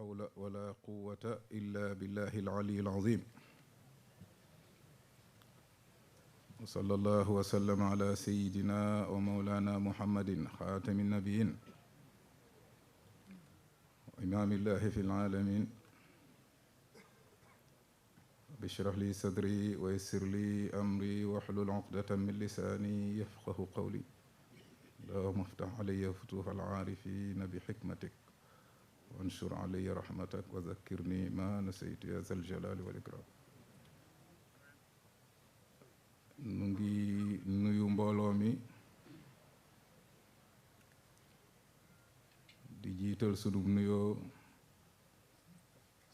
حول ولا قوة إلا بالله العلي العظيم وصلى الله وسلم على سيدنا ومولانا محمد خاتم النبيين وإمام الله في العالمين اشرح لي صدري ويسر لي أمري واحلل عقدة من لساني يفقه قولي اللهم افتح علي فتوح العارفين بحكمتك وانشر علي رحمتك وذكرني ما نسيت يا ذا الجلال والإكرام nu ngi nuyu mbooloo mi di jiital sunub nuyoo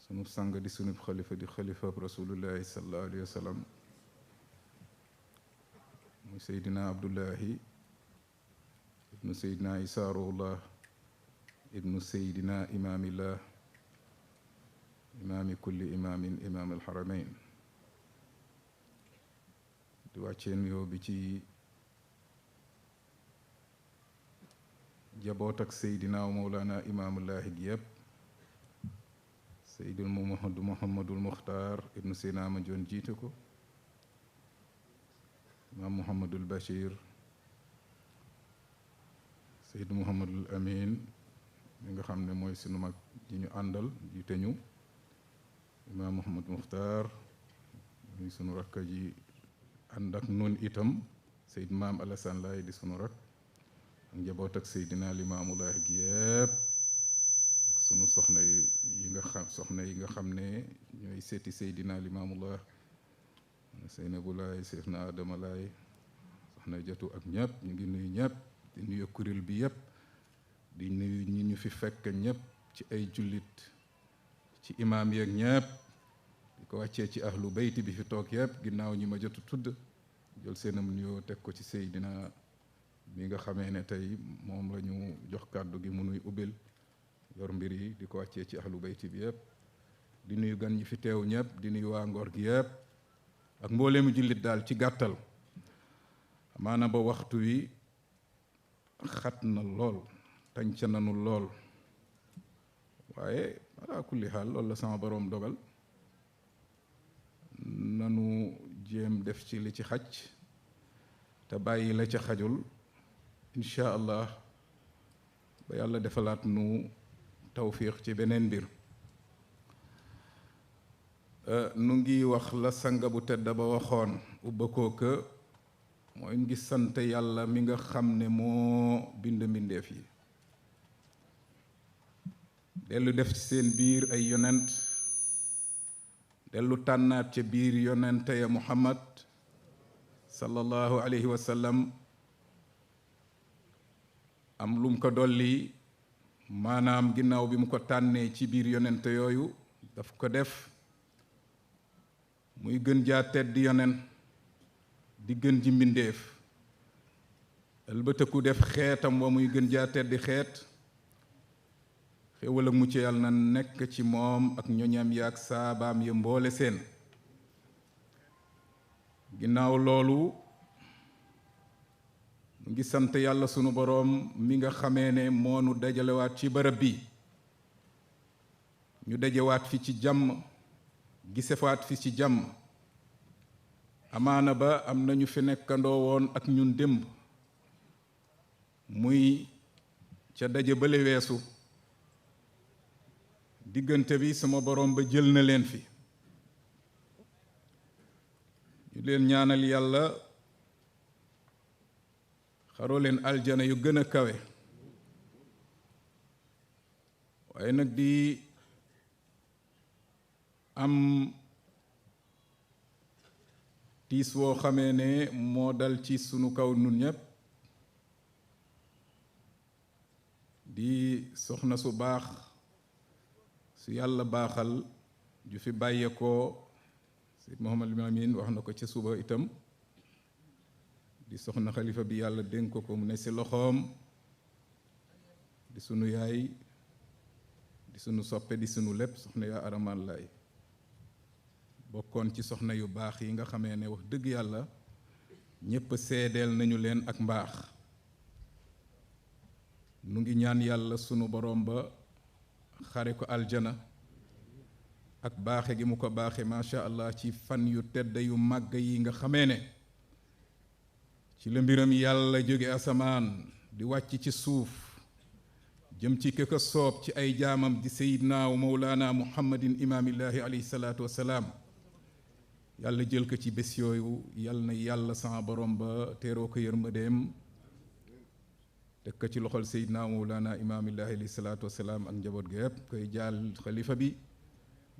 sunub sang di sunub xalifa di xalifa rasulullahi sallallahu alayhi wa sallam muy seydina abdullahi ibnu seydina isaa ruhullah ibnu seydina imaamillah imaami kulli imaamin imaam alxaramayn di wàccee nuyoo bi ci jaboot ak seydina wa mawlana imaamullahi gi yépp seydul muhammadul muxtaar ibnu seydina ma joon jiite ko imaam muhammadul bashir seyd muhammadul amin mi nga xam ne mooy sunu mag ji ñu àndal jiite ñu imaam muhammadul muxtaar muy sunu rakka ji ànd ak nun itam seyd maam Alassane Laay di sunu rak ak njaboot ak seydina limaamulaay gi yépp ak sunu soxna yi nga xam ne ñooy seeti seydina limaamulaay Seynabu Laay Seexna Adama Laay soxna jatu ak ñëpp ñu ngi nuyu ñëpp di nuyu kuréel bi yépp di nuyu ñi ñu fi fekk ñëpp ci ay jullit ci imaam yeeg ñëpp di ko wàccee ci ahlu bayti bi fi toog yëpp ginnaaw ñi ma jotu tudd jël seenam nuyoo teg ko ci seydina mi nga xamee ne tey moom la ñu jox kàddu gi mu nuy ubbil yor mbir yi di ko wàccee ci ahlu bayti bi yëpp di nuyu gan ñi fi teew ñëpp di nuyu waa Ngor gi yëpp ak mbooleemu jullit daal ci gàttal amaana ba waxtu wi xat na lool tànc nanu lool waaye ala kulli xaal loolu la sama boroom dogal nanu jéem def ci li ci xaj te bàyyi la ca xajul incha allah ba yàlla defalaat nu tawfiq ci beneen mbir nu ngi wax la sanga bu tedd ba waxoon ubba kooka mooy ngi sant yàlla mi nga xam ne moo bind mbindeef yi dellu def ci seen biir ay yonent dellu tànnaat ca biir yonente ya muhammad sallallahu alayhi wa sallam am lum ko dolli maanaam ginnaaw bi mu ko tànnee ci biir yonente yooyu daf ko def muy gën jaa tedd yonen di gën ji mbindéef ëlbëtëku def xeetam wa muy gën jaa teddi xeet xéewal ak mucc yàlla na nekk ci moom ak ñoñam ya ak saabaam ya mboole seen ginnaaw loolu mu ngi sant yàlla sunu boroom mi nga xamee ne moonu dajalewaat ci barab bi ñu dajewaat fi ci jàmm gisefaat fi ci jàmm amaana ba am nañu fi nekkandoo woon ak ñun démb muy ca daje bale weesu diggante bi sama borom ba jël na leen fi ñu leen ñaanal yàlla xaroo leen aljana yu gën a kawe waaye nag di am tiis woo xamee ne moo dal ci sunu kaw nun ñépp di soxna su baax su yàlla baaxal ju fi bàyyeekoo Seyd Muhammad Lamin wax na ko ca suba itam di soxna xalifa bi yàlla dénk ko mu ne ci loxoom di sunu yaay di sunu soppe di sunu lépp soxna yaa aramaan laay bokkoon ci soxna yu baax yi nga xamee ne wax dëgg yàlla ñépp seedeel nañu leen ak mbaax nu ngi ñaan yàlla sunu borom ba xare ko aljana ak baaxe gi mu ko baaxe macha allah ci fan yu tedd yu màgg yi nga xamee ne ci la mbiram yàlla jóge asamaan di wàcc ci suuf jëm ci ki ko soob ci ay jaamam di sayidna wa mawlaana muhammadin imaamillaahi alayhi salaatu wassalaam yàlla jël ko ci bés yooyu yàlla na yàlla sama borom ba teeroo ko yërmandeem teg ko ci loxol sayidna wa mawlaana imaamillaahi alayhi salaatu wassalaam ak njaboot gi yëpp koy jaal xalifa bi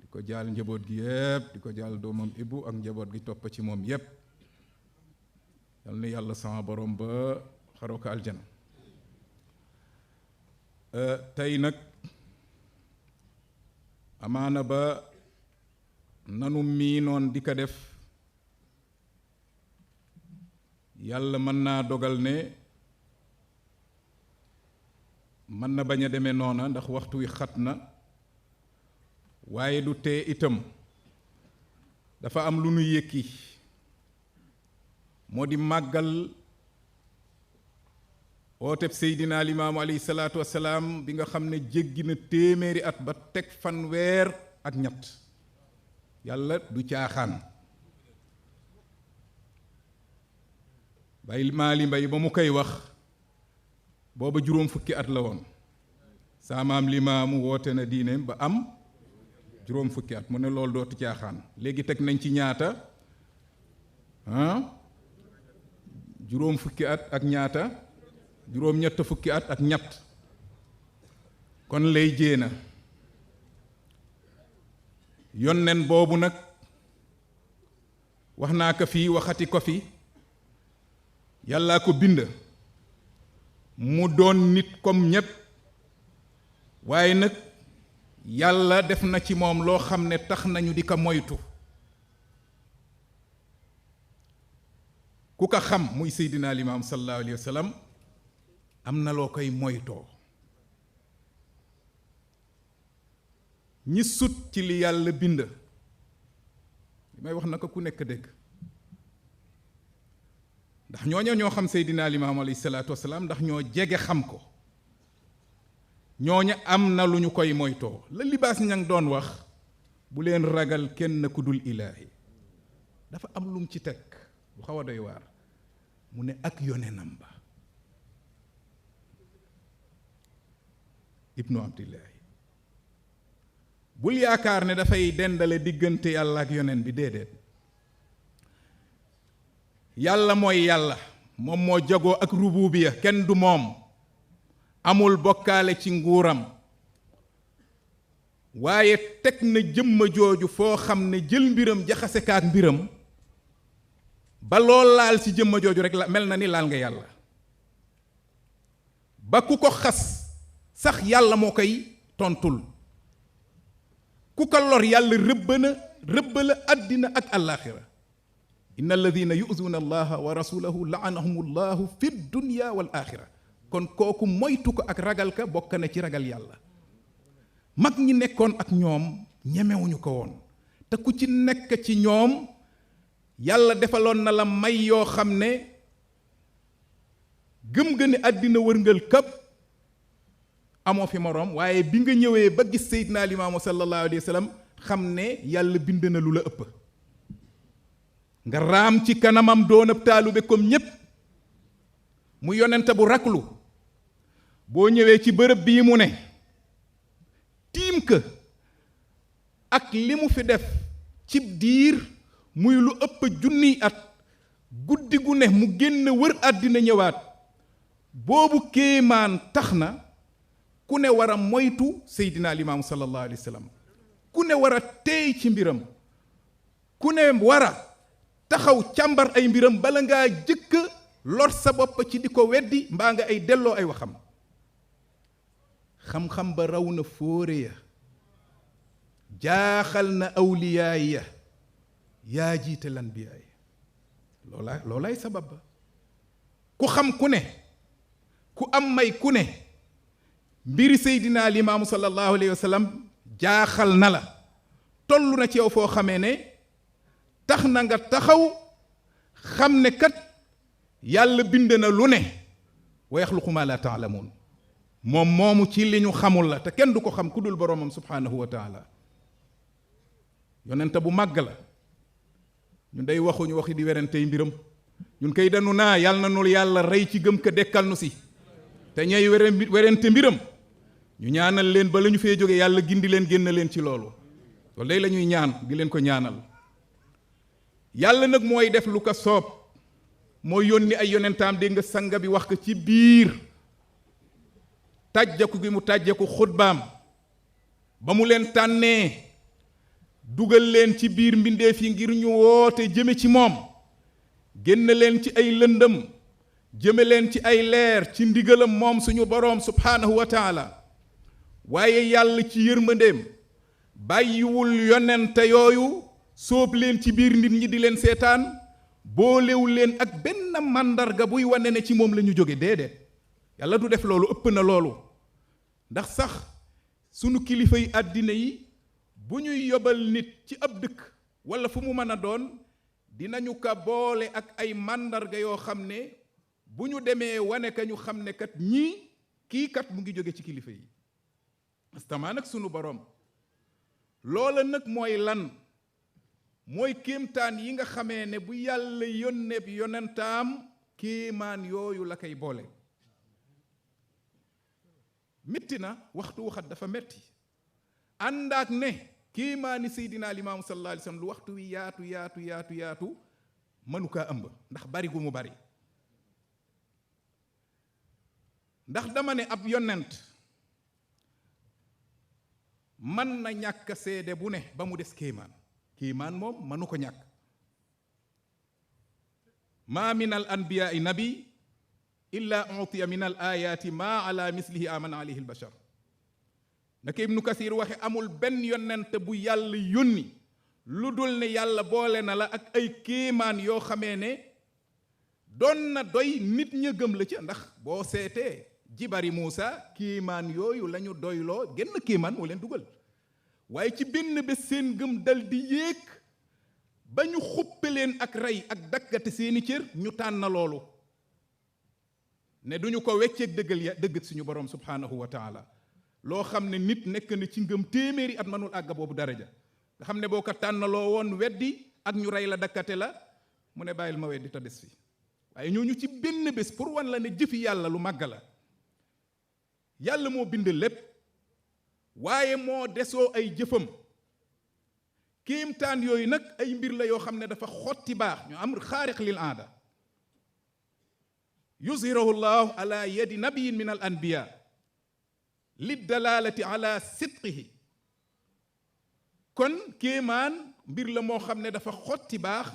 di ko jaal njaboot gi yëpp di ko jaal doomam Ibbu ak njaboot gi topp ci moom yëpp yàlla na yàlla sama borom ba xaroo ko aljana tey nag amaana ba nanu miinoon di ko def yàlla mën naa dogal ne mën na bañ a demee noona ndax waxtu wi xat na waaye du tee itam dafa am lu nu yëkki moo di màggal ooteb seydina limaamu alayhi salaatu wassalaam bi nga xam ne jéggi na téeméeri at ba teg fanweer ak ñett yàlla du caaxaan bay maali mbay ba mu koy wax booba juróom fukki at la woon saamaam limaamu woote na diineem ba am juróom fukki at mu ne loolu dootu caaxaan léegi teg nañ ci ñaata juróom fukki at ak ñaata juróom ñett fukki at ak ñett kon lay jéena yonnen boobu nag wax naa ko fii waxati ko fi yàllaa ko bind mu doon nit comme ñépp waaye nag yàlla def na ci moom loo xam ne tax nañu di ko moytu ku ko xam muy seydina limaam sallallahu alayhi wa sallam am na loo koy moytoo ñi sut ci li yàlla bind li may wax na ko ku nekk dégg ndax ñooña ñoo xam seydina limaam alayhi salaatu wasalaam ndax ñoo jege xam ko ñooña am na lu ñu koy moytoo la libaas ñang doon wax bu leen ragal kenn ku dul ilaahi dafa am lum ci teg bu xaw a doy waar mu ne ak yonenam ba ibnu abdillahi bul yaakaar ne dafay dendale diggante yàlla ak yonen bi déedéet yàlla mooy yàlla moom moo jagoo ak rububiya kenn du moom amul bokkaale ci nguuram waaye teg na jëmma jooju foo xam ne jël mbiram jaxase kaak mbiram ba lool laal ci jëmma jooju rek la mel na ni laal nga yàlla ba ku ko xas sax yàlla moo koy tontul ku ko lor yàlla rëbb la àddina ak àllaaxira inna alladina yu'zuuna allaha wa rasulahu la'anahum allahu fi dunya wal axira kon kooku moytu ko ak ragal ka bokk na ci ragal yàlla mag ñi nekkoon ak ñoom ñemewuñu ko woon te ku ci nekk ci ñoom yàlla defaloon na la may yoo xam ne gëm nga ne àddina wërngal këpp amoo fi moroom waaye bi nga ñëwee ba gis Seydina Limaamu sallallahu alayhi wa sallam xam ne yàlla bind na lu la ëpp nga raam ci kanamam doon ab taalube comme ñépp mu yonente bu raklu boo ñëwee ci bërëb bii mu ne tiim ka ak li mu fi def cib diir muy lu ëpp junniy at guddi gu ne mu génn wër àddina ñëwaat boobu kéemaan tax na ku ne war a moytu Seydina Limaamu sallallahu alayhi wa sallam ku ne war a teey ci mbiram ku ne war a taxaw càmbar ay mbiram bala ngaa jëkk lor sa bopp ci di ko weddi mbaa nga ay delloo ay waxam xam-xam ba raw na fóore ya jaaxal na awliyaay ya yaa jiite lan biyaay loolaay sabab ba ku xam ku ne ku am may ku ne mbiri Seydina Limaamu sallallahu alayhi wa sallam jaaxal na la toll na ci yow foo xamee ne tax na nga taxaw xam ne kat yàlla bind na lu ne wa yaxluqu ma la taalamuun moom moomu ci li ñu xamul la te kenn du ko xam ku dul boroomam subhaanahu wa taala yonent bu màgg la ñun day waxuñu waxi di werantey mbiram ñun kay danu naa yàlla na nu yàlla rey ci gëm ka dekkal nu si te ñay werante mbiram ñu ñaanal leen ba la ñu fee jóge yàlla gindi leen génn leen ci loolu loolu day la ñuy ñaan di leen ko ñaanal yàlla nag mooy def lu ko soob mooy yónni ay yonentaam dégg nga sanga bi wax ko ci biir tàjjaku gi mu tàjjaku xutbaam ba mu leen tànnee dugal leen ci biir mbindeef yi ngir ñu woote jëme ci moom génn leen ci ay lëndëm jëme leen ci ay leer ci ndigalam moom suñu boroom subhaanahu wa taala waaye yàlla ci yërmandeem bàyyiwul yonente yooyu sóob leen ci biir nit ñi di leen seetaan boolewu leen ak benn màndarga buy wane ne ci moom la ñu jóge déedéet yàlla du def loolu ëpp na loolu ndax sax sunu kilifa yi àddina yi bu ñuy yobal nit ci ab dëkk walla fu mu mën a doon dinañu ko boole ak ay màndarga yoo xam ne bu ñu demee wane ka ñu xam ne kat ñii kii kat mu ngi jóge ci kilifa yi astamaan ak sunu boroom loola nag mooy lan mooy kéemtaan yi nga xamee ne bu yàlla yónneeb yonentaam kéemaan yooyu la koy boole metti na waxtu waxat dafa metti ànd ak ne kéemaani seydinaa limaamu sallallahu alayhi wa sallam lu waxtu wi yaatu mënu kaa ëmb ndax bari gu mu bari ndax dama ne ab yonent mën na ñàkk seede bu ne ba mu des kéemaan moom mënu ko ñàkk maa min al anbiyaai nabi illa utiya min al ayaati maa ala mislihi amana alayhi al bashar naka ibnu kasir waxe amul benn yonent bu yàlla yónni lu dul ne yàlla boole na la ak ay kéemaan yoo xamee ne doon na doy nit ña gëm la ca ndax boo seetee jibari Muusa kéemaan yooyu la ñu doyloo genn kéemaan moo leen dugal waaye ci benn bés seen gëm dal di yéeg ba ñu xuppe leen ak rey ak daggate seeni cër ñu tànn loolu ne duñu ko wecceeg dëggat suñu borom subhaanahu wa taala loo xam ne nit nekk na ci ngëm téeméeri at manul àgga boobu daraja nga xam ne boo ko tànnaloo woon weddi ak ñu rey la dakkate la mu ne bàyyil ma weddi te des fi waaye ñooñu ci benn bés pour wan la ne jëfi yàlla lu màgg la yàlla moo bind lépp waaye moo desoo ay jëfam kéemtaan yooyu nag ay mbir la yoo xam ne dafa xotti baax ñu am xaariq lil aada yuzhirahu llahu ala yadi nabiyin min al anbiya liddalalati ala sidqihi kon kéemaan mbir la moo xam ne dafa xotti baax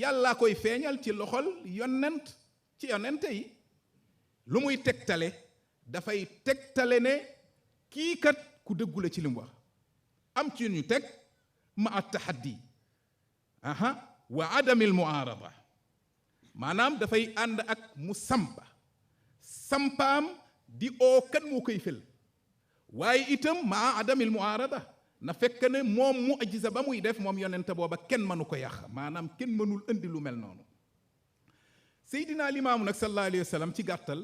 yàllaa koy feeñal ci loxol ci yonente yi lu muy tegtale dafay tegtale ne kii kat ku dëggu la ci li mu wax am ci ñu teg ma at tahaddi wa adamil muarada maanaam dafay ànd ak mu sampaam di oo kan moo koy fël waaye itam maa adamil muarada na fekk ne moom mu'jiza ba muy def moom yonente booba kenn mënu ko yàq maanaam kenn mënul indi lu mel noonu seydinaa limaamu nag sallallahu alayhi wa sallam ci gàttal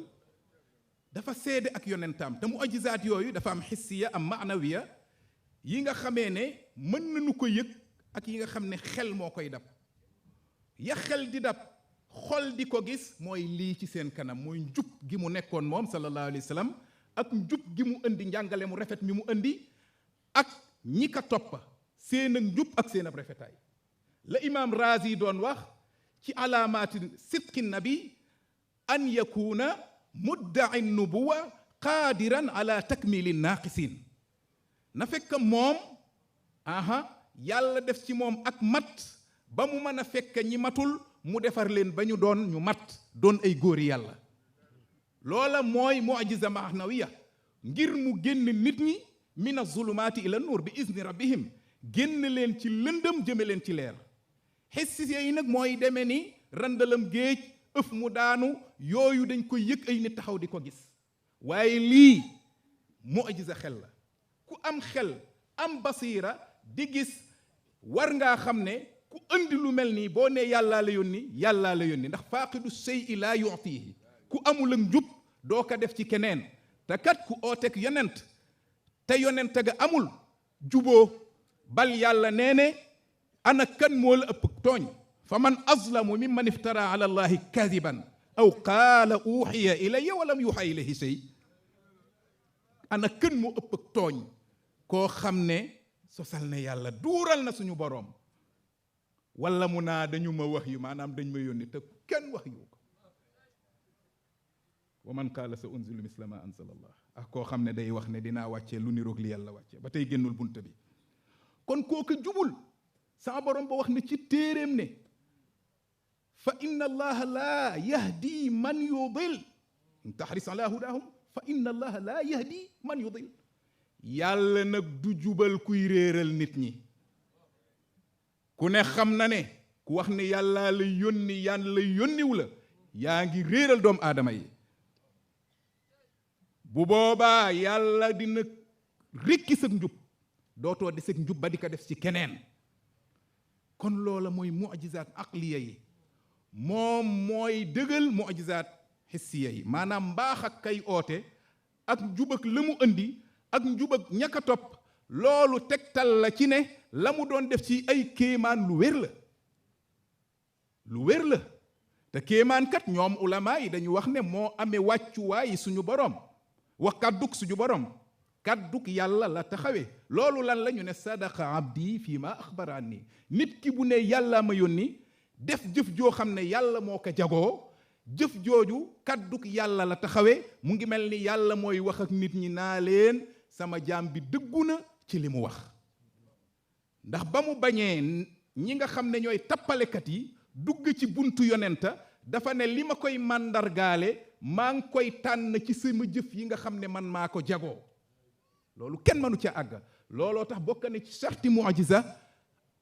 dafa seede ak yonentaam te mu'jizaat yooyu dafa am xissiya am maanawiya yi nga xamee ne mën nañu ko yëg ak yi nga xam ne xel moo koy dab ya xel di dab xol di ko gis mooy lii ci seen kanam mooy njub gi mu nekkoon moom sallallahu alayhi wa sallam ak njub gi mu indi njàngale mu rafet mi mu indi ak ñi ka toppa seen ak njub ak seen ab rafetaay la imaam Razi doon wax ci alaamaati sidqi nabi an yakuna mudda'i nubuwa qaadiran ala takmili naaqisin na fekk moom yàlla def ci moom ak mat ba mu mën a fekk ñi matul mu defar leen ba ñu doon ñu mat doon ay góori yàlla loola mooy mu'jiza maanawiya ngir mu génn nit ñi min az-zulumaati ila nuur bi izni rabbihim génn leen ci lëndëm jëme leen ci leer xissi yi nag mooy demee ni randalam géej ëf mu daanu yooyu dañ koy yëg ay nit taxaw di ko gis waaye lii mu'jiza xel la ku am xel am basiira di gis war ngaa xam ne ku andi lu mel nii boo nee yàllaa la yónni ndax faaqidu shay'i laa yu'tihi ku amul ak njub doo ko def ci keneen te kat ku ooteeg yonent te yonent ga amul juboo bal yàlla nee ne ana kan moo la ëpp tooñ fa man azlamu mimman iftara ala allahi kadiban aw qaala uxiya ilayya walam yuxa ilayhi shay ana kan moo ëpp tooñ koo xam ne sosal ne yàlla duural na suñu boroom wala mu naa dañu ma wax yu maanaam dañ ma yónni te kenn wax yu ko wa man qaala sa unzilu misla ma anzala allah ak koo xam ne day wax ne dinaa wàccee lu niroog li yàlla wàccee ba tey génnul bunta bi kon kooku jubul sama borom ba wax ne ci téeréem ne fa inna allaha laa yahdi man yudil in tahris ala hudahum fa inna allaha laa yahdi man yudil yàlla nag du jubal kuy réeral nit ñi ku ne xam na ne ku wax ne yàlla la yónni yàlla yónniw la yaa ngi réeral doomu aadama yi bu boobaa yàlla dina rekki sag njub dootoo de sag njub ba di ko def ci keneen kon loola mooy mu'jizaat aqliya yi moom mooy dëggal mu'jizaat hissiya yi maanaam mbaax ak kay oote ak njub ak la mu indi ak njub ak ñàkk a topp loolu tegtal la ci ne la mu doon def ci ay kéemaan lu wér la lu wér la te kéemaan kat ñoom ulama yi dañu wax ne moo amee wàccuwaay suñu borom wax kàdduk suñu borom kàdduk yàlla la taxawee loolu lan la ñu ne sadaqa abdi fii ma axbara nii nit ki bu ne yàlla ma yónni def jëf joo xam ne yàlla moo ko jagoo jëf jooju kàdduk yàlla la taxawee mu ngi mel ni yàlla mooy wax ak nit ñi naa leen sama jaam bi dëggu na ci li mu wax ndax ba mu bañee ñi nga xam ne ñooy tappalekat yi dugg ci buntu yonenta dafa ne li ma koy màndargaale maa ngi koy tànn ci sama jëf yi nga xam ne man maa ko jagoo loolu kenn mënu ca àgg looloo tax bokk na ci sarti mu'jiza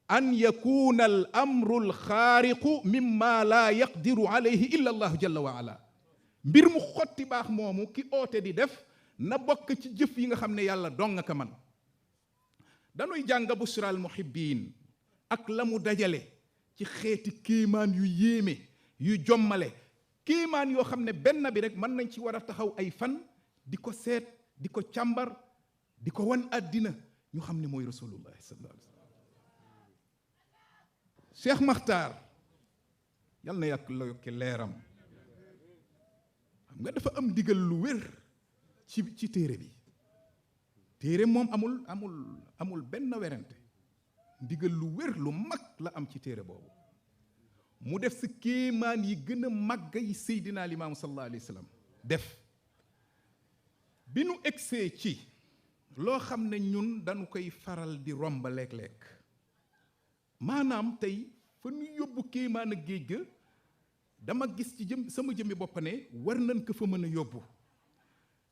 an yakuna al amru al xaariqu mimma laa yaqdiru alayhi illa allahu jalla wa ala mbir mu xotti baax moomu ki oote di def na bokk ci jëf yi nga xam ne yàlla dong nga ko man dañuy jàng busral muhibbin ak la mu dajale ci xeeti kéemaan yu yéeme yu jommale kéemaan yoo xam ne benn bi rek mën nañ ci war a taxaw ay fan di ko seet di ko càmbar di ko wan àddina ñu xam ne mooy rasulullahi sallallahu alayhi wa sallam Cheikh Makhtar yal na yàq la yokki leeram xam nga dafa am digal lu wér ci téere bi téere moom amul benn werante ndigal lu wér lu mag la am ci téere boobu mu def si kéemaan yi gën a màgg yi Seydina Limaamu sallallahu alayhi wa sallam def bi nu egsee ci loo xam ne ñun dañu koy faral di romb léeg-léeg maanaam tey fa ñu yóbbu kéemaan ak géej ga dama gis ci sama jëmmi bopp ne war nañ ko fa mën a yóbbu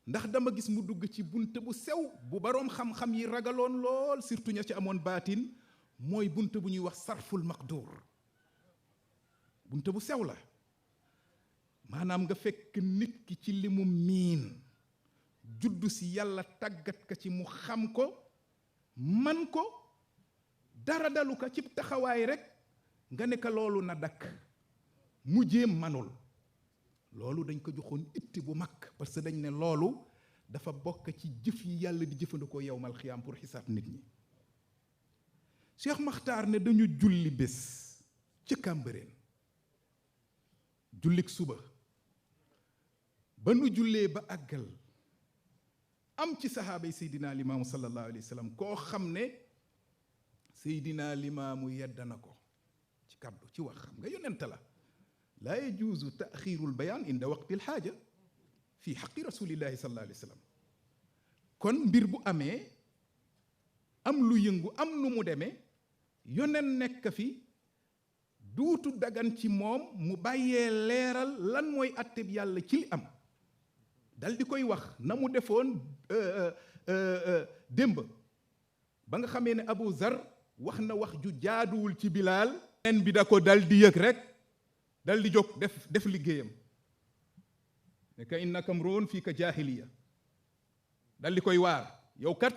ndax dama gis mu dugg ci bunt bu sew bu baroom xam-xam yi ragaloon lool surtout ña ci amoon baatin mooy bunt bu ñuy wax sarful maqdur bunt bu sew la maanaam nga fekk nit ki ci li mu miin juddu si yàlla tàggat ka ci mu xam ko man ko dara dalu ko ci taxawaay rek nga ne ko loolu na dakk mujjee manul loolu dañ ko joxoon itti bu mag parce que dañ ne loolu dafa bokk ci jëf yi yàlla di jëfandikoo yowmal xiyaam pour xisaab nit ñi Cheikh Makhtar ne dañu julli bés ci Cambérène jullik suba ba nu jullee ba àggal am ci sahaaba yi Seydina Limaamu sallallahu alayhi wa sallam koo xam ne Seydina Limaamu yedd na ko ci kàddu ci wax xam nga yonent la laa yajuuzu taxiirul bayaan inda waqtil xaaja fii xaqi rasulillahi sallallahu alayhi wa sallam kon mbir bu amee am lu yëngu am nu mu demee yonent nekk fi duutu dagan ci moom mu bàyyee leeral lan mooy atteb yàlla ci li am dal di koy wax na mu defoon démb ba nga xamee ne Abu Zar wax na wax ju jaaduwul ci Bilaal nen bi da ko dal di yëg rek dal di jóg def liggéeyam ne ka innaka mruun fii ka jaahiliya dal di koy waar yow kat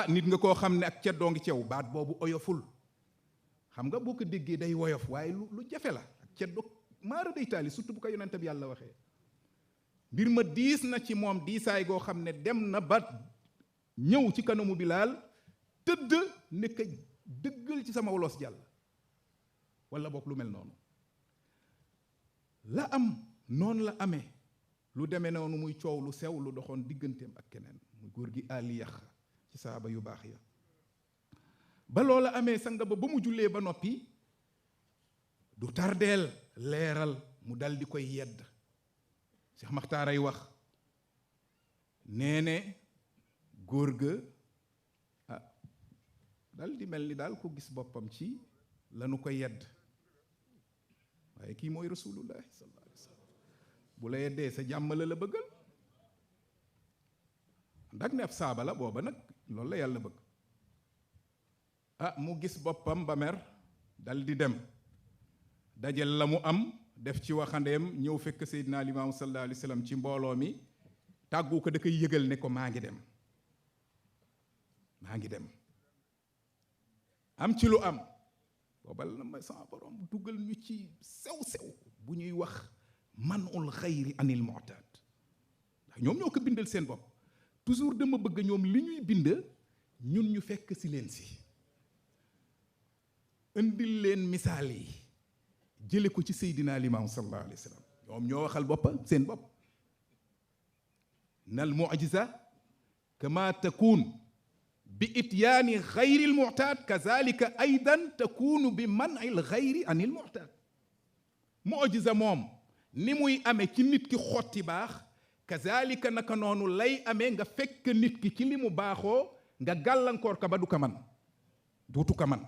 nit nga koo xam ne ak ceddoo ngi cew baat boobu oyoful xam nga boo ko déggee day woyof waaye lu jafe la ak ceddo maara day taali surtout bu ko yonente bi yàlla waxee mbir ma diis na ci moom diisaay goo xam ne dem na ba ñëw ci kanamu Bilaal tëdd nekk dëggal ci sama wolos jàll wala boog lu mel noonu la am noonu la amee lu demee noonu muy coow lu sew lu doxoon digganteem ak keneen muy góor gi Ali Yax ci saaba yu baax ya ba loola amee sanga ba mu jullee ba noppi du tardeel leeral mu dal di koy yedd Cheikh Maxtaar ay wax nee ne góor ga dal di mel ni daal ku gis boppam ci lanu ko yedd waaye kii mooy rasulullahi sallallahu alayhi wa sallam bu la yeddee sa jàmm la bëggal ndax ne ab saaba la booba nag loolu la yàlla bëgg mu gis boppam ba mer dal di dem dajel la mu am def ci waxandeem ñëw fekk Seydina Limaamu sallallahu alayhi wa sallam ci mbooloo mi tàggu ko da koy yëgal ne ko maa ngi dem am ci lu am boobal na ma sama borom dugal ñu ci sew-sew bu ñuy wax manul xayri anil mu'taad ndax ñoom ñoo ko bindal seen bopp toujours dama bëgg ñoom li ñuy bind ñun ñu fekk si leen si indil leen misaal yi jële ko ci Seydina Limaamu sallallahu alayhi wa sallam ñoom ñoo waxal boppam seen bopp nal mu'jiza kama takun bi ityaani xayri al mu'taad kazalika aydan takunu bi man'il xayri anil mu'taad mu'jiza moom ni muy amee ci nit ki xotti baax kazalika naka noonu lay amee nga fekk nit ki ci li mu baaxoo nga gàllankoor ka ba du ko man duutu ko man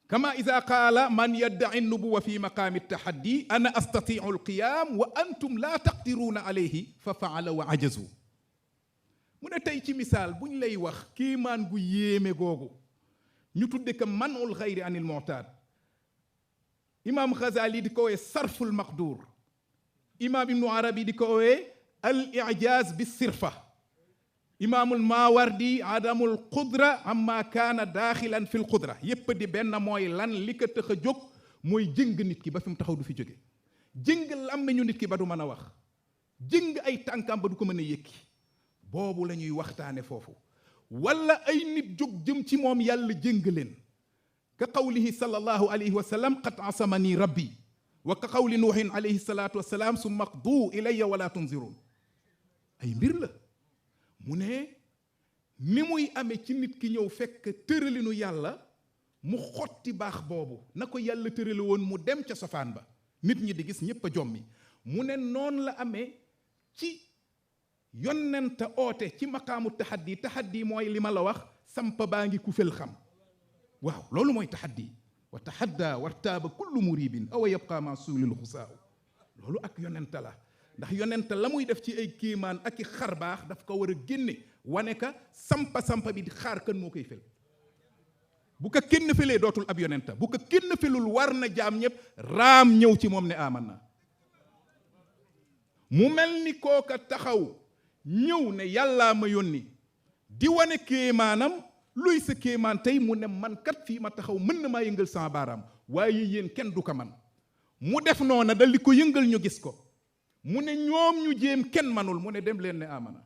kama ida qaala man yaddaci nubuwa fi maqaami taxaddi ana astatiu alqiyaam wa antum laa taqdiruuna alayhi fa faala wa ajazu mu ne tey ci misaal bu ñu lay wax kiimaan gu yéeme googu ñu tudde ko manul xayri anil mu'taad imaam Xazaali di ko woowe sarful maqduur imaam ibnu arabi di ko woowe al ijaaz bi sirfa imaamul maawardi adamul qudra amma kaana daaxilan fil qudra yépp di benn mooy lan li ko tax a jóg mooy jëng nit ki ba fi mu taxaw du fi jóge jëng làmmiñu nit ki ba du mën a wax jëng ay tànkam ba du ko mën a yëkki boobu la ñuy waxtaane foofu wala ay nit jóg jëm ci moom yàlla jëng leen ka qawlihi sallallahu alayhi wa sallam qad asamani rabbi wa ka qawli nuuhin alayhi salaatu wasalaam summa qdu ilayya wala tunzirun ay mbir la mu ne ni muy amee ci nit ki ñëw fekk tëralinu yàlla mu xotti baax boobu na ko yàlla tërale woon mu dem ca sofaan ba nit ñi di gis ñépp a jommi mu ne noonu la amee ci yonenta oote ci maqaamu taxaddi mooy li ma la wax samp baa ngi ku fel xam waaw loolu mooy taxaddi wa taxadda wartaaba kullu muribin awa yabqa ma suulil xusaaw loolu ak yonenta la ndax yonenta la muy def ci ay kéemaan ak i xar baax daf ko war a génne wane ka sampa bi di xaar kan moo koy fel bu ko kenn felee dootul ab yonenta bu ko kenn felul war na jaam ñëpp raam ñëw ci moom ne aman na mu mel ni kooka taxaw ñëw ne yàllaa ma yónni di wane kéemaanam luy sa kéemaan tey mu ne man kat fii ma taxaw mën na maa yëngal sama baaraam waaye yéen kenn du ko man mu def noona dal di ko yëngal ñu gis ko mu ne ñoom ñu jéem kenn manul mu ne dem leen ne amana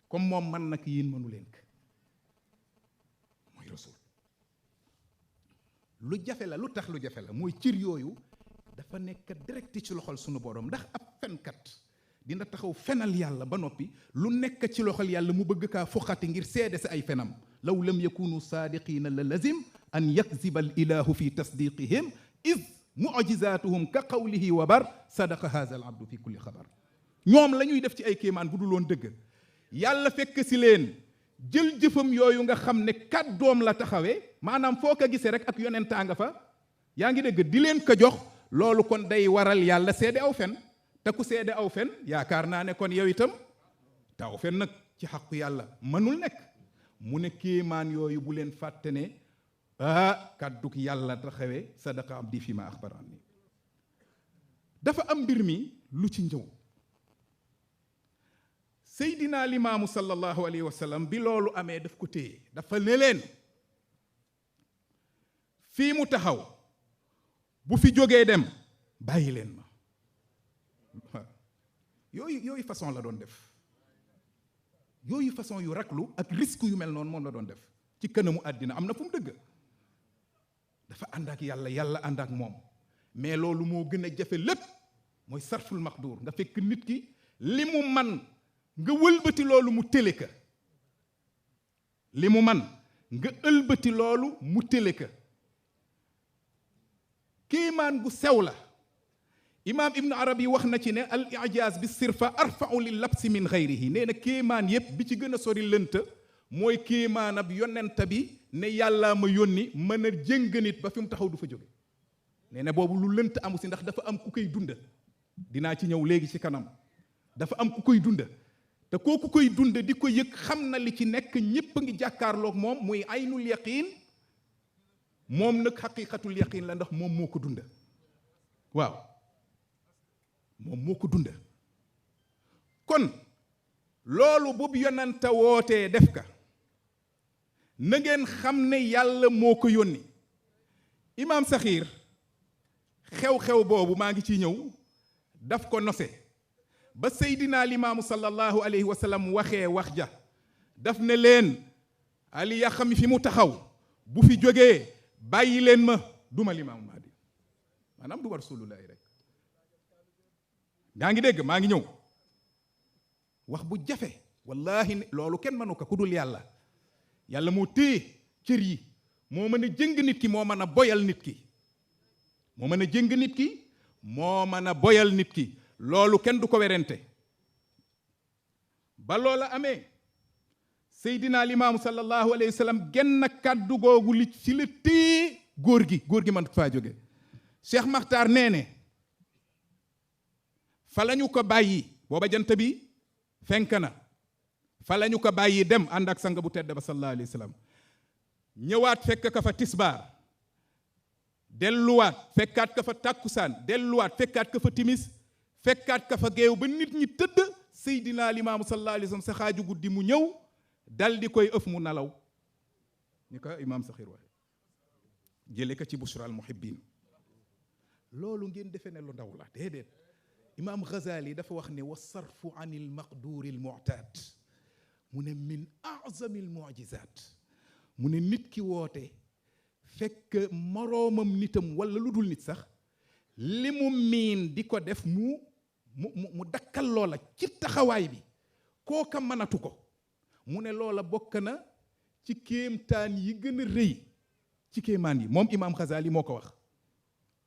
comme moom man nag yéen manu leen ko mooy rasul lu jafe la lu tax lu jafe la mooy cër yooyu dafa nekk direct ci loxol sunu borom ndax ab fenkat dina taxaw fenal yàlla ba noppi lu nekk ci loxol yàlla mu bëgg kaa foqati ngir seede si ay fenam law lam yakunu saadiqina la lazim an yakziba al ilahu fi tasdiqihim id mu'jizatuhum ka qawlihi wa bar sadaqa hadha al abdu fi kulli xabar ñoom la ñuy def ci ay kéemaan bu dul woon dëgg yàlla fekk si leen jël jëfam yooyu nga xam ne kàddoom la taxawee maanaam foo ko gisee rek ak yonentaa nga fa yaa ngi dégg di leen ko jox loolu kon day waral yàlla seede aw fen te ku seede aw fen yaakaar naa ne kon yow itam te aw fen nag ci xaqu yàlla mënul nekk mu ne kéemaan yooyu bu leen fàtte ne kàdduk yàlla taxawee sadaqa abdi fi ma axbarani dafa am mbir mi lu ci njëw Seydina Limaamu sallallahu alayhi wa sallam bi loolu amee daf ko téye dafa ne leen fii mu taxaw bu fi jógee dem bàyyi leen ma yooyu façon la doon def yooyu façon yu raklu ak risque yu mel noonu moom la doon def ci kanamu àddina am na fu mu dëgg dafa ànd ak yàlla ànd ak moom mais loolu moo gën a jafe lépp mooy sarful maqdur nga fekk nit ki li mu man nga wëlbati loolu mu tële ka li mu man nga ëlbati loolu mu tële ka kéemaan gu sew la imaam ibnu arabi wax na ci ne al ijaaz bi sirfa arfau li labsi min xayrihi nee na kéemaan yépp bi ci gën a sori lënt mooy kéemaan ab yonent bi ne yàllaa ma yónni mën a jëng nit ba fi mu taxaw du fa jóge nee na boobu lu lënt amu si ndax dafa am ku koy dunda dinaa ci ñëw léegi ci kanam dafa am ku koy dunda te kooku koy dunda di ko yëg xam na li ci nekk ñépp a ngi jàkkaarloog moom muy aynul yaqiin moom nag xaqiqatul yaqiin la ndax moom moo ko dunda waaw moom moo ko dunda kon loolu bu yonanta wootee def ka na ngeen xam ne yàlla moo ko yónni imaam Saxiir xew-xew boobu maa ngi ciy ñëw daf ko nose ba seydina limaamu sallallahu alayhi wa sallam waxee wax ja daf ne leen ali ya xam fi mu taxaw bu fi jógee bàyyi leen ma duma limaamu Mahdi maanaam du rasulullahi rek yaa ngi dégg maa ngi ñëw wax bu jafe wallahi loolu kenn mënu ko ku dul yàlla yàlla moo téye cër yi moo mën a jëng nit ki moo mën a boyal nit ki moo mën a jëng nit ki moo mën a boyal nit ki loolu kenn du ko werante ba loola amee seydina limaamu sallallahu alayhi wa sallam genn kàddu googu li ci la téye góor gi man faa jóge Cheikh Makhtar nee ne fa lañu ko bàyyi booba jant bi fenk na fa lañu ko bàyyi dem ànd ak sang bu tedd ba sallallahu alayhi wa sallam ñëwaat fekk ka fa tisbaar delluwaat fekkaat ka fa tàkkusaan delluwaat fekkaat ka fa timis fekkaat ka fa géew ba nit ñi tëdd seydina limaamu sallallahu alayhi wa sallam sa xaaju guddi mu ñëw dal di koy ëf mu nalaw ni ko imaam Saxiir waxe jële ko ci bushra al muhibbin loolu ngeen defe ne lu ndaw la déedéet imaam Ghazali dafa wax ne wa sarfu an il maqduri al mu'taad mu ne min a'zami al mu'jizat mu ne nit ki woote fekk moroomam nitam wala lu dul nit sax li mu miin di ko def mu dakkal loola ci taxawaay bi kooka mënatu ko mu ne loola bokk na ci kéemtaan yi gën a rëy ci kéemaan yi moom imaam Ghazali moo ko wax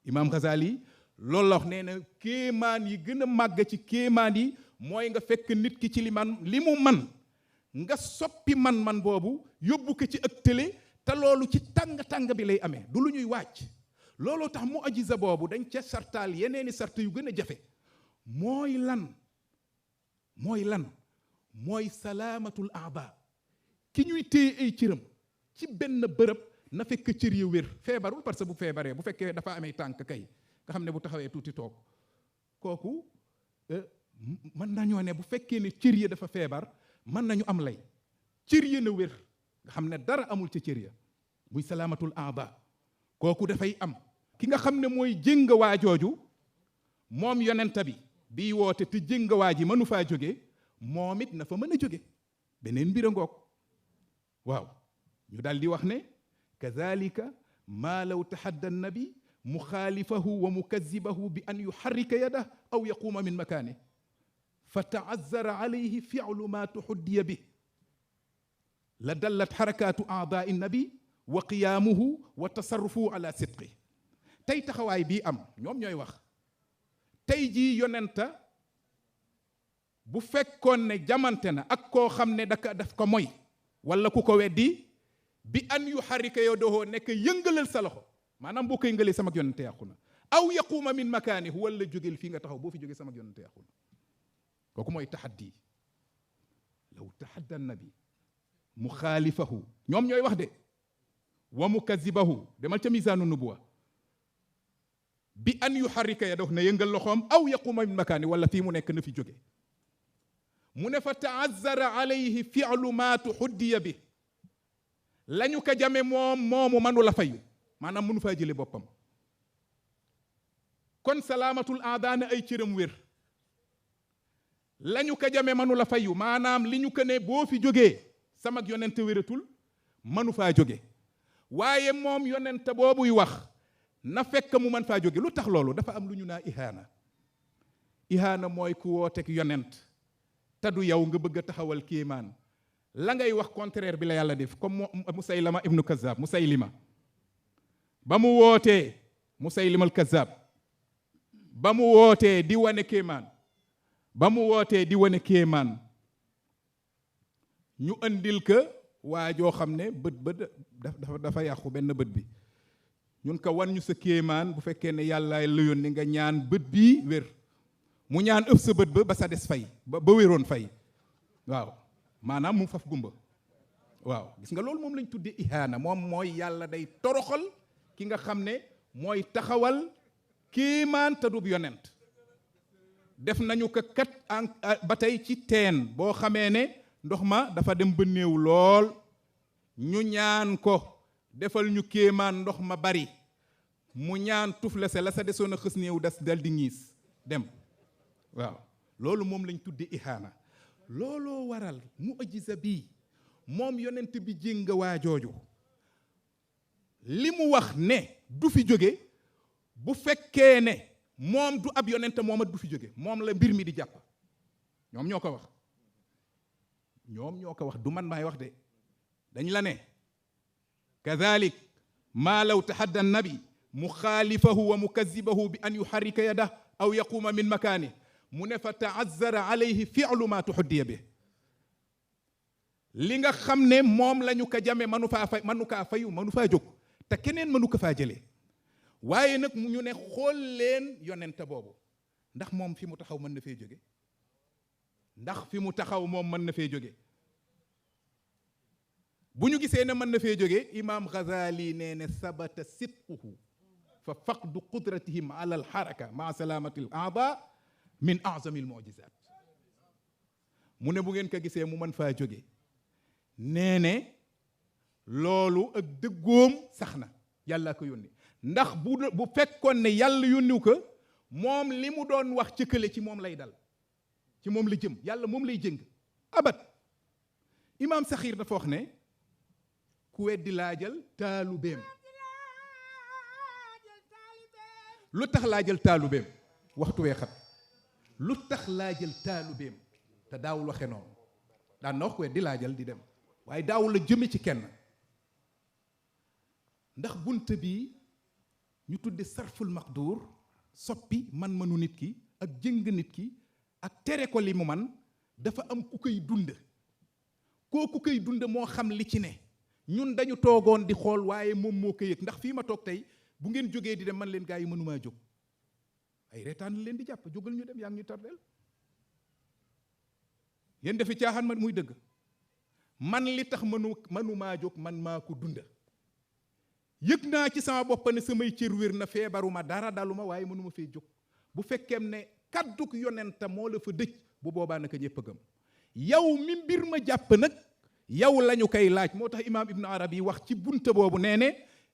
imaam Ghazali loolu la wax nee na kéemaan yi gën a màgg ci kéemaan yi mooy nga fekk nit ki ci li mu man nga soppi man boobu yóbbu ko ci ak télé te loolu ci tàng bi lay amee du lu ñuy wàcc looloo tax mu ajiza boobu dañ ca sartaal yeneeni sart yu gën a jafe mooy lan mooy salaamatul aada ki ñuy téye ay cëram ci benn bërëb na fekk cër yi wér feebarul parce que bu feebaree bu fekkee dafa amee tànk kay nga xam ne bu taxawee tuuti toog kooku mën nañoo ne bu fekkee ne cër yi dafa feebar mën nañu am lay cër yi na wér nga xam ne dara amul ca cër ya muy salaamatul aada kooku dafay am ki nga xam ne mooy jënga waa jooju moom yonenta bi bii woote te jënga waa ji mënu faa jóge moom it na fa mën a jóge beneen mbir a ngoog waaw ñu daal di wax ne kadhalika maa law taxadda nabi muxaalifahu wa mukazibahu bi an yuxarrika yadah aw yaquuma min makaane fa taazara alayhi fi'lu ma tuxuddiya bi la dallat xarakaatu aadaai nabi wa qiyaamuhu wa tasarrufu ala sidqi tey taxawaay bii am ñoom ñooy wax tey jii yonenta bu fekkoon ne jamante na ak koo xam ne daf ko moy wala ku ko weddi bi an yu xarika yow doxoo nekk yëngalal sa loxo maanaam boo ko yëngalee sama yonente yàqu na aw yaquuma min makaanihi wala jógeel fii nga taxaw boo fi jógee sama yonente yàqu na kooku mooy taxaddi law taxadda nabi muxaalifahu ñoom ñooy wax de wa mukazibahu demal ca misaanu nubuwa bi an yu xarika ya dox na yëngal loxoom aw yaquuma min makaani wala fii mu nekk na fi jóge mu ne fa taazara alayhi fi'lu ma tuxuddiya bi lañu ko jame moomu manu la fayu maanaam mënu faa jële boppam kon salaamatul aadaana ay cëram wér lañu ko jame manu la fayu maanaam li ñu ko ne boo fi jógee sama yonent wératul manu faa jóge waaye moom yonent boobuy wax na fekk mu man faa jóge lu tax loolu dafa am lu ñu naa ihaana mooy ku wooteeg yonent te du yow nga bëgg a taxawal kéemaan la ngay wax contraire bi la yàlla def comme Musaylima ibnu Kazzab Musaylima ba mu wootee Musaylima al Kazzab ba mu wootee di wane kéemaan ba mu wootee di wane kéemaan ñu andil ka waa joo xam ne bët dafa yàqu benn bët bi ñun ko wan ñu sa kéemaan bu fekkee ne yàlla la yónni nga ñaan bët bii wér mu ñaan ëpp sa bët ba sa des fay ba wéroon fay waaw maanaam mu faf gumba waaw gis nga loolu moom lañ tuddee ihaana moom mooy yàlla day toroxal ki nga xam ne mooy taxawal kéemaan te du yonent def nañu ko kat ba tey ci teen boo xamee ne ndox ma dafa dem ba néew lool ñu ñaan ko defal ñu kéemaan ndox ma bari mu ñaan tufle se la sa desoon a xës néew des dal di ñiis dem waaw loolu moom lañ tudde ihaana looloo waral mu'jiza bii moom yonent bi jéng waa jooju li mu wax ne du fi jóge bu fekkee ne moom du ab yonent moom du fi jóge moom la mbir mi di jàpp ñoom ñoo ko wax du man maay wax de dañ la ne kadhalik maa law tahadda nabi muxaalifahu wa mukazibahu bi an yuharrika yadah aw yaquuma min makaani mu ne fa ta'azzara alayhi fi'lu ma tuhaddiya bi li nga xam ne moom la ñu ko jame manu kaa fayu manu faa jóg te keneen mënu ko faa jëlee waaye nag mu ñu ne xool leen yonent boobu ndax moom fi mu taxaw mën na fee jóge ndax fi mu taxaw moom mën na fee jóge bu ñu gisee ne mën na fee jóge imaam Ghazali nee ne sabata sidquhu fa faqdu qudratihim ala alxaraka maa salaamati al aada min azami al mu'jizat mu ne bu ngeen ko gisee mu mën faa jóge nee ne loolu ak dëggoom sax na yàlla ko yónni ndax bu fekkoon ne yàlla yónniw ko moom li mu doon wax ci kële ci moom lay dal ci moom la jëm yàlla moom lay jëng abat imaam Saxiir dafa wax ne ku weddi laajal taalubeem lu tax laajal taalubeem waxtu wee xat lu tax laajal taalubeem te daawul waxe noonu daan na wax ku weddi laajal di dem waaye daawul la jëme ci kenn ndax bunt bi ñu tudde sarful maqdur soppi man-manu nit ki ak jëng nit ki ak tere ko li mu man dafa am ku koy dund kooku koy dund moo xam li ci ne ñun dañu toogoon di xool waaye moom moo ko yëg ndax fii ma toog tey bu ngeen jógee di dem man leen gaa yi mënumaa jóg ay reetaan leen di jàpp jógal ñu dem yaa ngi ñu tardeel yéen defi caaxaan man muy dëgg man li tax mënumaa jóg man maa ko dunda yëg naa ci sama bopp ne samay cër wér na feebaruma dara daluma waaye mënuma fee jóg bu fekkeem ne kadduk yonenta moo la fa dëj bu boobaa naka ñëpp a gëm yow mi mbir ma jàpp nag yow lañu koy laaj moo tax imaam ibnu arabi wax ci bunte boobu nee ne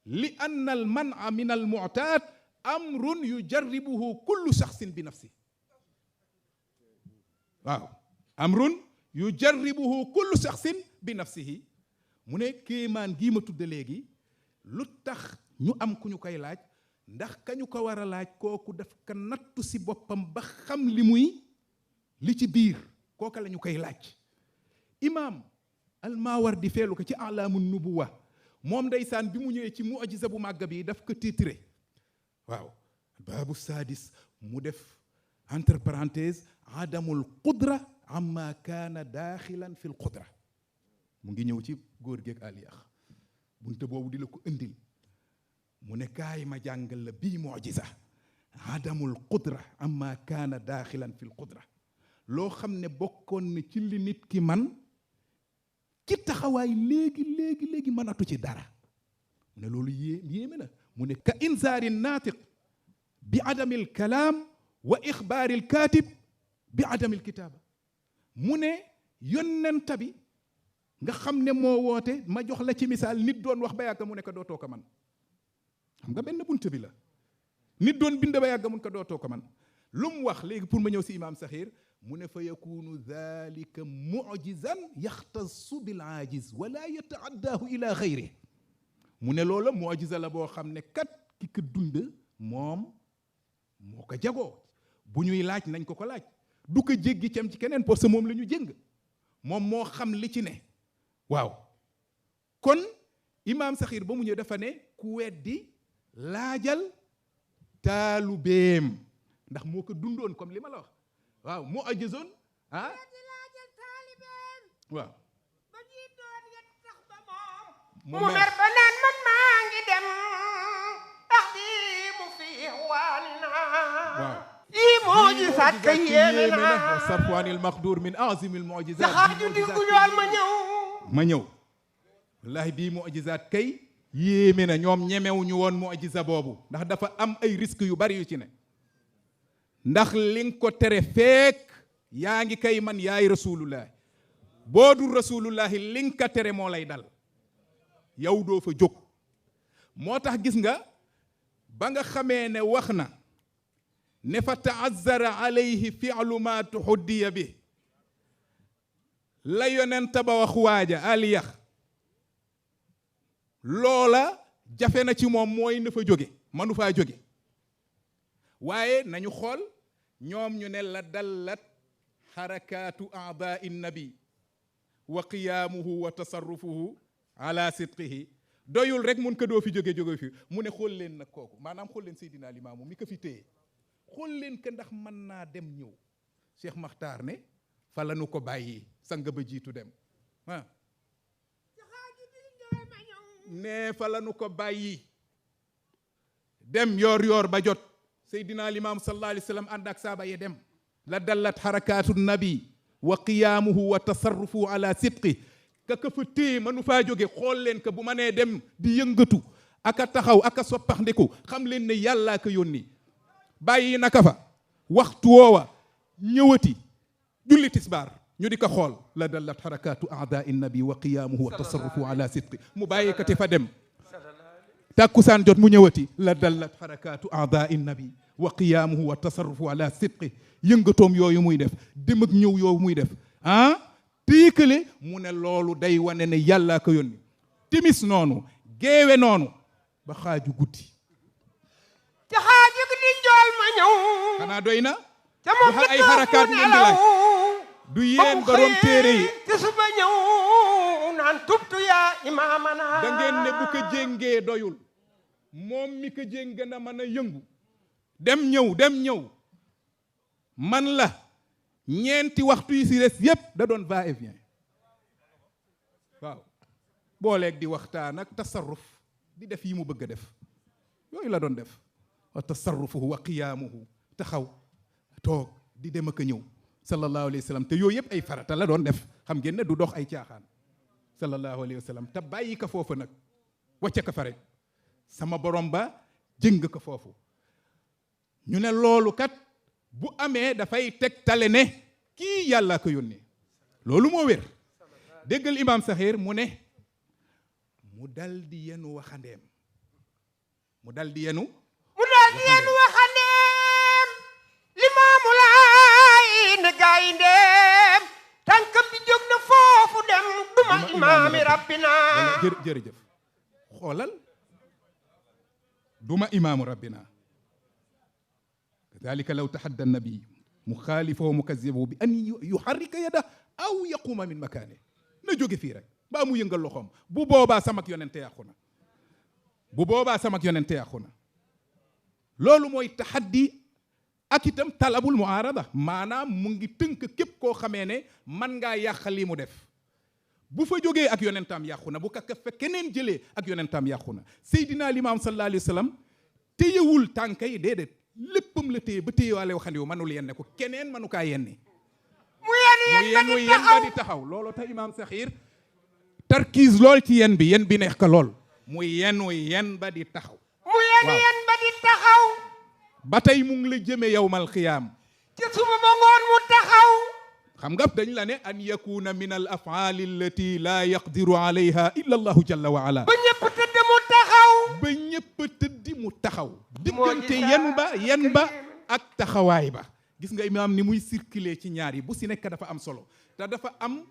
li anna al man'a min al mu'taad amrun yujarribuhu kullu shaxsin bi nafsi waaw amrun yujarribuhu kullu shaxsin bi nafsihi mu ne kéemaan gii ma tudde léegi lu tax ñu am ku ñu koy laaj ndax kañu ko war a laaj kooku daf ka nattu si boppam ba xam li ci biir kooka la ñu koy laaj imaam al-Mawardi feelu ko ci alaamu nubuwa moom ndeysaan bi mu ñëwee ci mu'jiza bu màgg bi daf ko titré waaw baabu sadis mu def entre parenthèse adamul qudra amma kaana daaxilan fi l qudra mu ngi ñëw ci góor geeg aliyax bunte boobu di la ko indil mu ne kaay ma jàngal la bii mu'jiza adamul qudra amma kaana daaxilan fi l qudra loo xam ne bokkoon na ci li nit ki man ci taxawaay léegi mënatu ci dara mu ne loolu yéeme na mu ne ka inzaari naatiq bi adamil kalaam wa ixbaaril kaatib bi adamil kitaaba mu ne yonenta bi nga xam ne moo woote ma jox la ci misaal nit doon wax ba yàgg mu ne ko dootoo ko man xam nga benn bunt bi la nit doon bind ba yàgg mun ko dootoo ko man lu mu wax léegi pour ma ñëw si imaam Saxiir mu ne fa yakunu dhalika mu'jizan yaxtassu bil aajiz wala yata'addaahu ila xayri mu ne loola mu'jiza la boo xam ne kat ki ko dund moom moo ko jagoo bu ñuy laaj nañ ko laaj du ko jéggi cam ci keneen parce que moom la ñu jëng moom moo xam li ci ne waaw kon imaam Saxiir ba mu ñëw dafa ne ku weddi laajal taalubeem ndax moo ko dundoon comme li ma la wax waaw mu ajizoon ah laajal taalibeem waaw ba ñuy doon yet tax ba moom mu mer ba naan man maa ngi dem ndax di mu fi waanina waaw yii mu'jizaat kay yéeme na sarfwaanil maqduur min a'zamil mu'jizaat jaxaar ju diggu ñool ma ñëw wallahi bii mu'jizaat kay yéeme na ñoom ñemewuñu woon mu'jiza boobu ndax dafa am ay risques yu bari yu ci ne ndax li nga ko tere feek yaa ngi kay man yaay rasulullahi boo dul rasulullahi li nga ko tere moo lay dal yow doo fa jóg moo tax gis nga ba nga xamee ne wax na ne fa ta'azzara alayhi fi'lu ma tuhuddiya bi la yonent ba wax waaja aliyax loola jafe na ci moom mooy na fa jóge manu faa jóge waaye nañu xool ñoom ñu ne la dallat xarakaatu a'daa'i nabi wa qiyaamuhu wa tasarrufuhu ala sidqihi doyul rek mun ko doo fi jóge fi mu ne xool leen nag kooku maanaam xool leen Seydina Limaamu mi ko fi téye xool leen que ndax mën naa dem ñëw Cheikh Makhtar ne fa la nu ko bàyyi sang ba jiitu dem ah ne fa la nu ko bàyyi dem yoor ba jot Seydina Limaam sallallahu alayhi wa sallam ànd ak saaba ye dem la dallat xarakaatu nabi wa qiyaamuhu wa tasarrufu ala sidqi ka fa téye mënu faa jóge xool leen que bu ma nee dem di yëngatu aka taxaw aka soppaxndiku xam leen ne yàllaa ko yónni bàyyi naka fa waxtu woowa ñëwati julli tisbaar ñu di ko xool la dallat xarakaatu a'daa'i nabi wa qiyaamuhu wa tasarrufu ala sidqi mu bàyyi kati fa dem tàkkusaan jot mu ñëwati la dallat xarakaatu a'daa'i nabi wa qiyaamuhu wa tasarrufu ala sidqi yëngatoom yooyu muy def dem ak ñëw yooyu muy def tiikale mu ne loolu day wane ne yàllaa ko yónni timis noonu géewe noonu ba xaaju guddi ca xaaju guddi njool ma ñëw xanaa doy na ca moom ay xarakaat ngeen di laaj du yéen borom téere yi te suba ñëw naan tubtu yaa imaamana da ngeen ne bu ko jéngee doyul moom mi ko jéng na mën a yëngu dem ñëw man la ñeenti waxtu yi si des yépp da doon va et vient waaw booleeg di waxtaan ak tasarruf di def yi mu bëgg a def yooyu la doon def wa tasarrufuhu wa qiyaamuhu taxaw toog di dem ak a ñëw sallallahu alayhi wa sallam te yooyu yëpp ay farata la doon def xam ngeen ne du dox ay caaxaan sallallahu alayhi wa sallam te bàyyi ko foofu nag wàcce ko fa rek sama borom ba jëng ko foofu ñu ne loolu kat bu amee dafay tegtale ne kii yàlla ko yónnee loolu moo wér déggal imaam Saxiir mu ne mu dal di yenu waxandeem waxandeem Limaamu Laay ne gayndeem tànkam bi jóg na foofu dem duma imaami rabbina jërëjëf xoolal duma imaamu rabbina kadalika law taxadda nabi muxaalifahu mukazibahu bi an yuxarrika yada aw yaquuma min makaane na jóge fii rek baa mu yëngal loxoom bu boobaa samak yonente yàqu na loolu mooy taxaddi ak itam talabul muarada maanaam mu ngi tënk képp koo xamee ne man ngaa yàq lii mu def bu fa jógee ak yonentaam yàqu na bu ka fa keneen jëlee ak yonentaam yàqu na Seydina Limaam sallallahu alayhi wa sallam téyewul tànka yi déedéet léppam la téye ba téyewaale waxande wu manul yenne ko keneen manu kaa yenne mu yen ba di taxaw loolu tax imaam Saxiir tarkiis lool ci yen bi neex ka lool mu yen ba di taxaw ba tey mu ngi la jëme yawmal xiyaam ci suba ba ngoon mu taxaw xam nga dañ la ne an yakuna min al afaali allati la yaqdiru alayha illa allahu jalla wa ala ba ñëpp tëddi mu taxaw diggante yen ba ak taxawaay ba gis nga imaam ni muy circuler ci ñaar yi bu si nekk dafa am solo te dafa am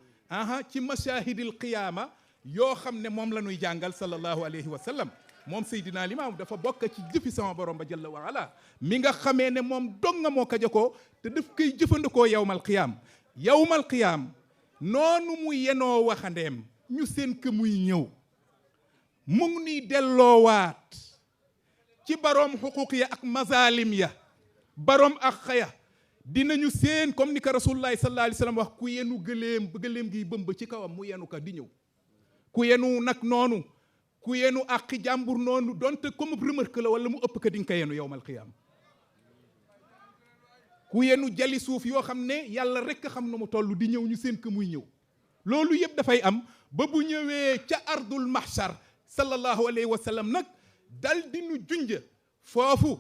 ci mashahidil qiyaama yoo xam ne moom la ñuy jàngal sallallahu alayhi wa sallam moom Seydina Limaam dafa bokk ci jëfi sama borom ba jalla wa ala mi nga xamee ne moom dong nga moo ko jokoo te daf koy jëfandikoo yawmal qiyaam noonu mu yenoo waxandeem ñu seen que muy ñëw mu ngi nii delloowaat ci baroom xuquq ya ak mazalim ya baroom ak xaya dinañu seen comme ni ko rasulullahi sallallahu alayhi wa sallam wax ku yenu gëléem gi bëmb ci kawam mu yenu ka di ñëw ku yenu nag noonu ku yenu àqi jàmbur noonu donte comme remarque la wala mu ëpp ka di nga ko yenu yawmal qiyaam ku yenu jali suuf yoo xam ne yàlla rekk xam na mu toll di ñëw ñu seen que muy ñëw loolu yëpp dafay am ba bu ñëwee ca ardul mahshar sallallahu alayhi wa sallam nag dal di nu junj foofu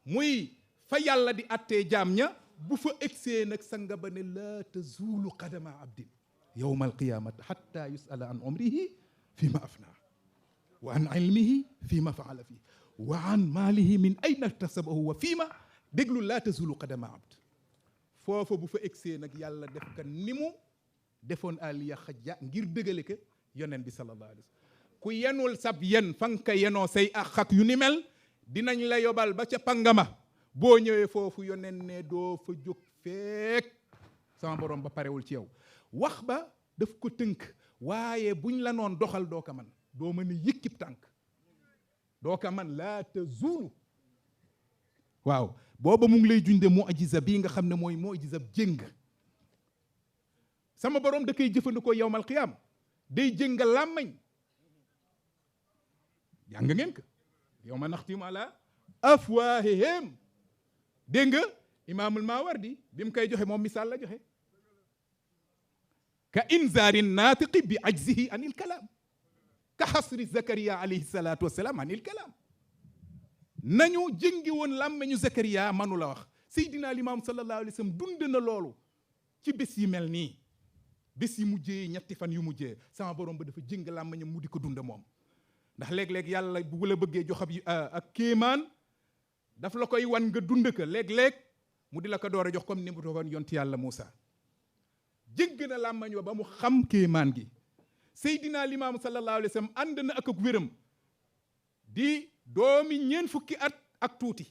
muy fa yàlla di attee jaam ña bu fa egsee nag sanga ba ne laa tazuulu qadama abdin yawma alqiyamati hatta yusala an umrihi fi ma afnaa wa an ilmihi fi ma faala fii wa an maalihi min ayna iktasabahu wa fii ma déglu laa tazuulu qadama abd foofa bu fa egsee nag yàlla def ka ni mu defoon aliya xajja ngir dëgale ka yonent bi sallallahu alayhi wa sallam ku yenul sab yen fa nga ka yenoo say ak yu ni mel dinañ la yobal ba ca pangama boo ñëwee foofu yonent ne doo fa jóg feek sama borom ba parewul ci yow wax ba daf ko tënk waaye buñ la noon doxal doo ko man doo mën a yëkkib tànk doo ko man laa tazuulu waaw booba mu ngi lay junde mu'jiza bii nga xam ne mooy mu'jiza jëng sama borom da koy jëfandikoo yawmal qiyaam day jënga làmmañ jàng ngeen ko yawma naxtimu ala afwaahihim dégg nga imaamul Maawardi bi mu koy joxe moom misaal la joxe ka inzaari naatiqi bi ajzihi anil kalaam ka xasri Zakariya alayhi salaatu wassalaam anil kalaam nañu jëngi woon làmmeñu Zakariya manu la wax Seydina Limaam sallallahu alayhi wa sallam dund na loolu ci bés yi mel nii bés yi mujjee ñetti fan yu mujjee sama borom ba dafa jëng làmmeñam mu di ko dund moom ndax léeg-léeg yàlla bu la bëggee jox ak kéemaan daf la koy wan nga dund ko léeg-léeg mu di la ko door a jox comme ni mu toogoon yonti yàlla Muusa jëgg na làmmañ wa ba mu xam kéemaan gi Seydina Limaam sallallahu alayhi wa sallam ànd na ak wéram di doomi ñeent fukki at ak tuuti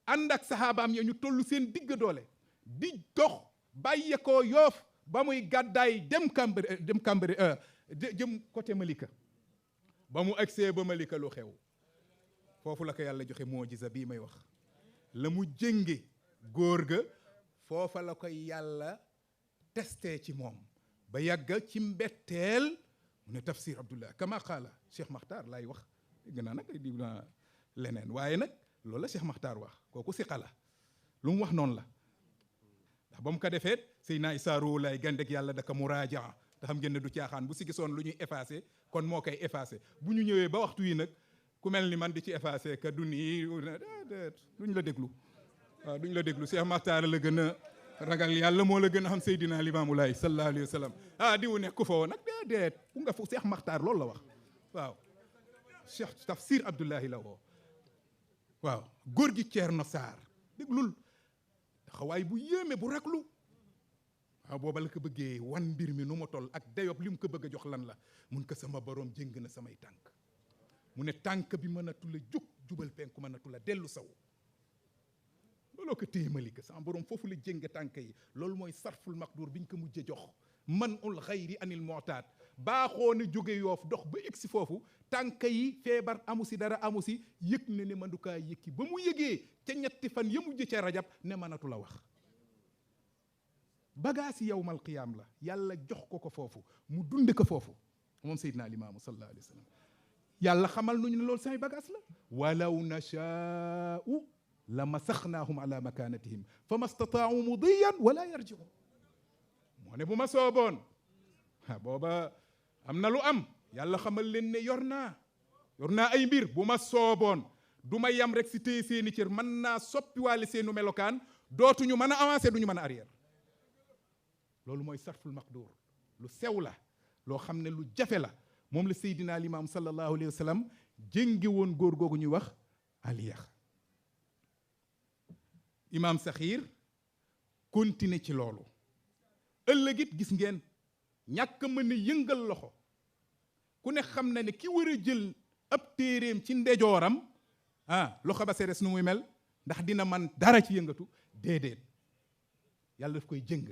ànd ak saxaabaam ya ñu toll seen digg doole di dox bàyyi ko Yoof ba muy gàddaay dem Kambere jëm côté Malika ba mu agsee ba Malika lu xew foofu la ko yàlla joxe mu'jiza bii may wax la mu jënge góor ga foofa la koy yàlla testé ci moom ba yàgga ci mbetteel mu ne tafsir Abdullah kama qaala Cheikh Makhtar laay wax gën naa nag di naa leneen waaye nag loolu la Cheikh Makhtar wax kooku siqa la lu mu wax noonu la ndax ba mu ko defee Seydina Issa Rouhou Laye gandeg yàlla daka muraajaa te xam ngeen ne du caaxaan bu si gisoon lu ñuy effacé kon moo koy effacé bu ñu ñëwee ba waxtu yi nag ku mel ni man di ci effacé ka du nii duñ la déglu waaw duñ la déglu Cheikh Makhtar la gën a ragal yàlla moo la gën a xam Seydina Limaamu Laay sallallahu alayhi wa sallam diwu nekku fa woon nag déedéet fu nga fu Cheikh Makhtar loolu la wax waaw Cheikh Tafsir Abdullahi la woo waaw góor gi Ceerno Saar déglul xawaay bu yéeme bu raglu waaw booba la ko bëggee wan mbir mi nu ma toll ak dayob li mu ko bëgg a jox lan la mun ko sama borom jëng na samay tànk mu ne tànk bi mënatu la jóg jubal penku mënatu la dellu saw looloo ko téemali ko sama borom foofu la jënge tànk yi loolu mooy sarful maqdur biñ ko mujjee jox man ul xayri anil mu'taad baaxoo na jóge Yoof dox ba egsi foofu tànk yi feebar amu si dara amu si yëg na ne mandukaa yëkki ba mu yëgee ca ñetti fan ya mujj ca rajab ne mënatu la wax bagaasi yawmal qiyaam la yàlla jox ko foofu mu dunde ko foofu moom Seydina Limaamu sallallahu alayhi wa sallam yàlla xamal nuñu ne loolu samay bagaas la walaw nashaa'u la masaxnaahum ala makanatihim fa ma stataau mudiyan wala yarjiun moo ne bu ma sooboon booba am na lu am yàlla xamal leen ne yor naa ay mbir bu ma sooboon du ma yam rek si téye seeni cër mën naa soppiwaale seenu melokaan dootuñu mën a avancer duñu mën a arrière loolu mooy sarful maqdur lu sew la loo xam ne lu jafe la moom la Seydina Limaam sallallahu alayhi wa sallam jénge woon góor googu ñuy wax aliyax imaam Saxiir continuer ci loolu ëllëg it gis ngeen ñàkk mën a yëngal loxo ku ne xam na ne ki war a jël ab téeréem ci ndejooram loxo ba seres nu muy mel ndax dina man dara ci yëngatu déedéet yàlla daf koy jëng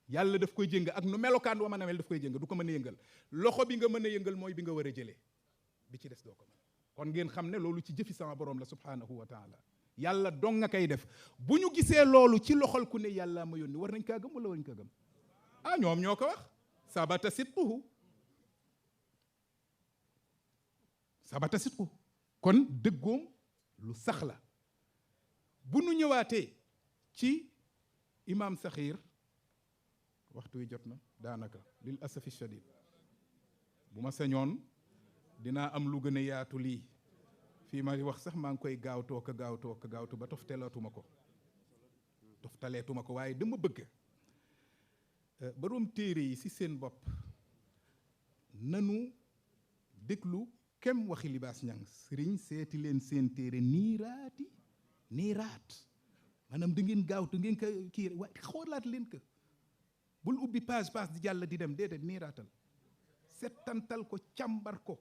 yàlla daf koy jëng ak nu melokaan wa mën a mel daf koy jëng du ko mën a yëngal loxo bi nga mën a yëngal mooy bi nga war a jëlee bi ci des doo ko mën kon ngeen xam ne loolu ci jëfi sama borom la subhanahu wa taala yàlla dong nga koy def bu ñu gisee loolu ci loxol ku ne yàlla ma yónni war nañ kaa gëm wala war nañ kaa gëm ñoom ñoo ko wax sabata sidquhu kon dëggoom lu sax la bu nu ñëwaatee ci imam Saxiir waxtu wi jot na daanaka lil asafi shadid bu ma sañoon dinaa am lu gën a yaatu lii fii ma wax sax maa ngi koy gaawtu ba toftaleetuma ko waaye dama bëgg borom téere yi ci seen bopp nanu déglu kem waxi libaas ñang sëriñ seeti leen seen téere niiraat maanaam da ngeen gaawtu ngeen ko kii waaye xoolaat leen ko bul ubbi page di jàll di dem déedéet niiraatal settantal ko càmbar ko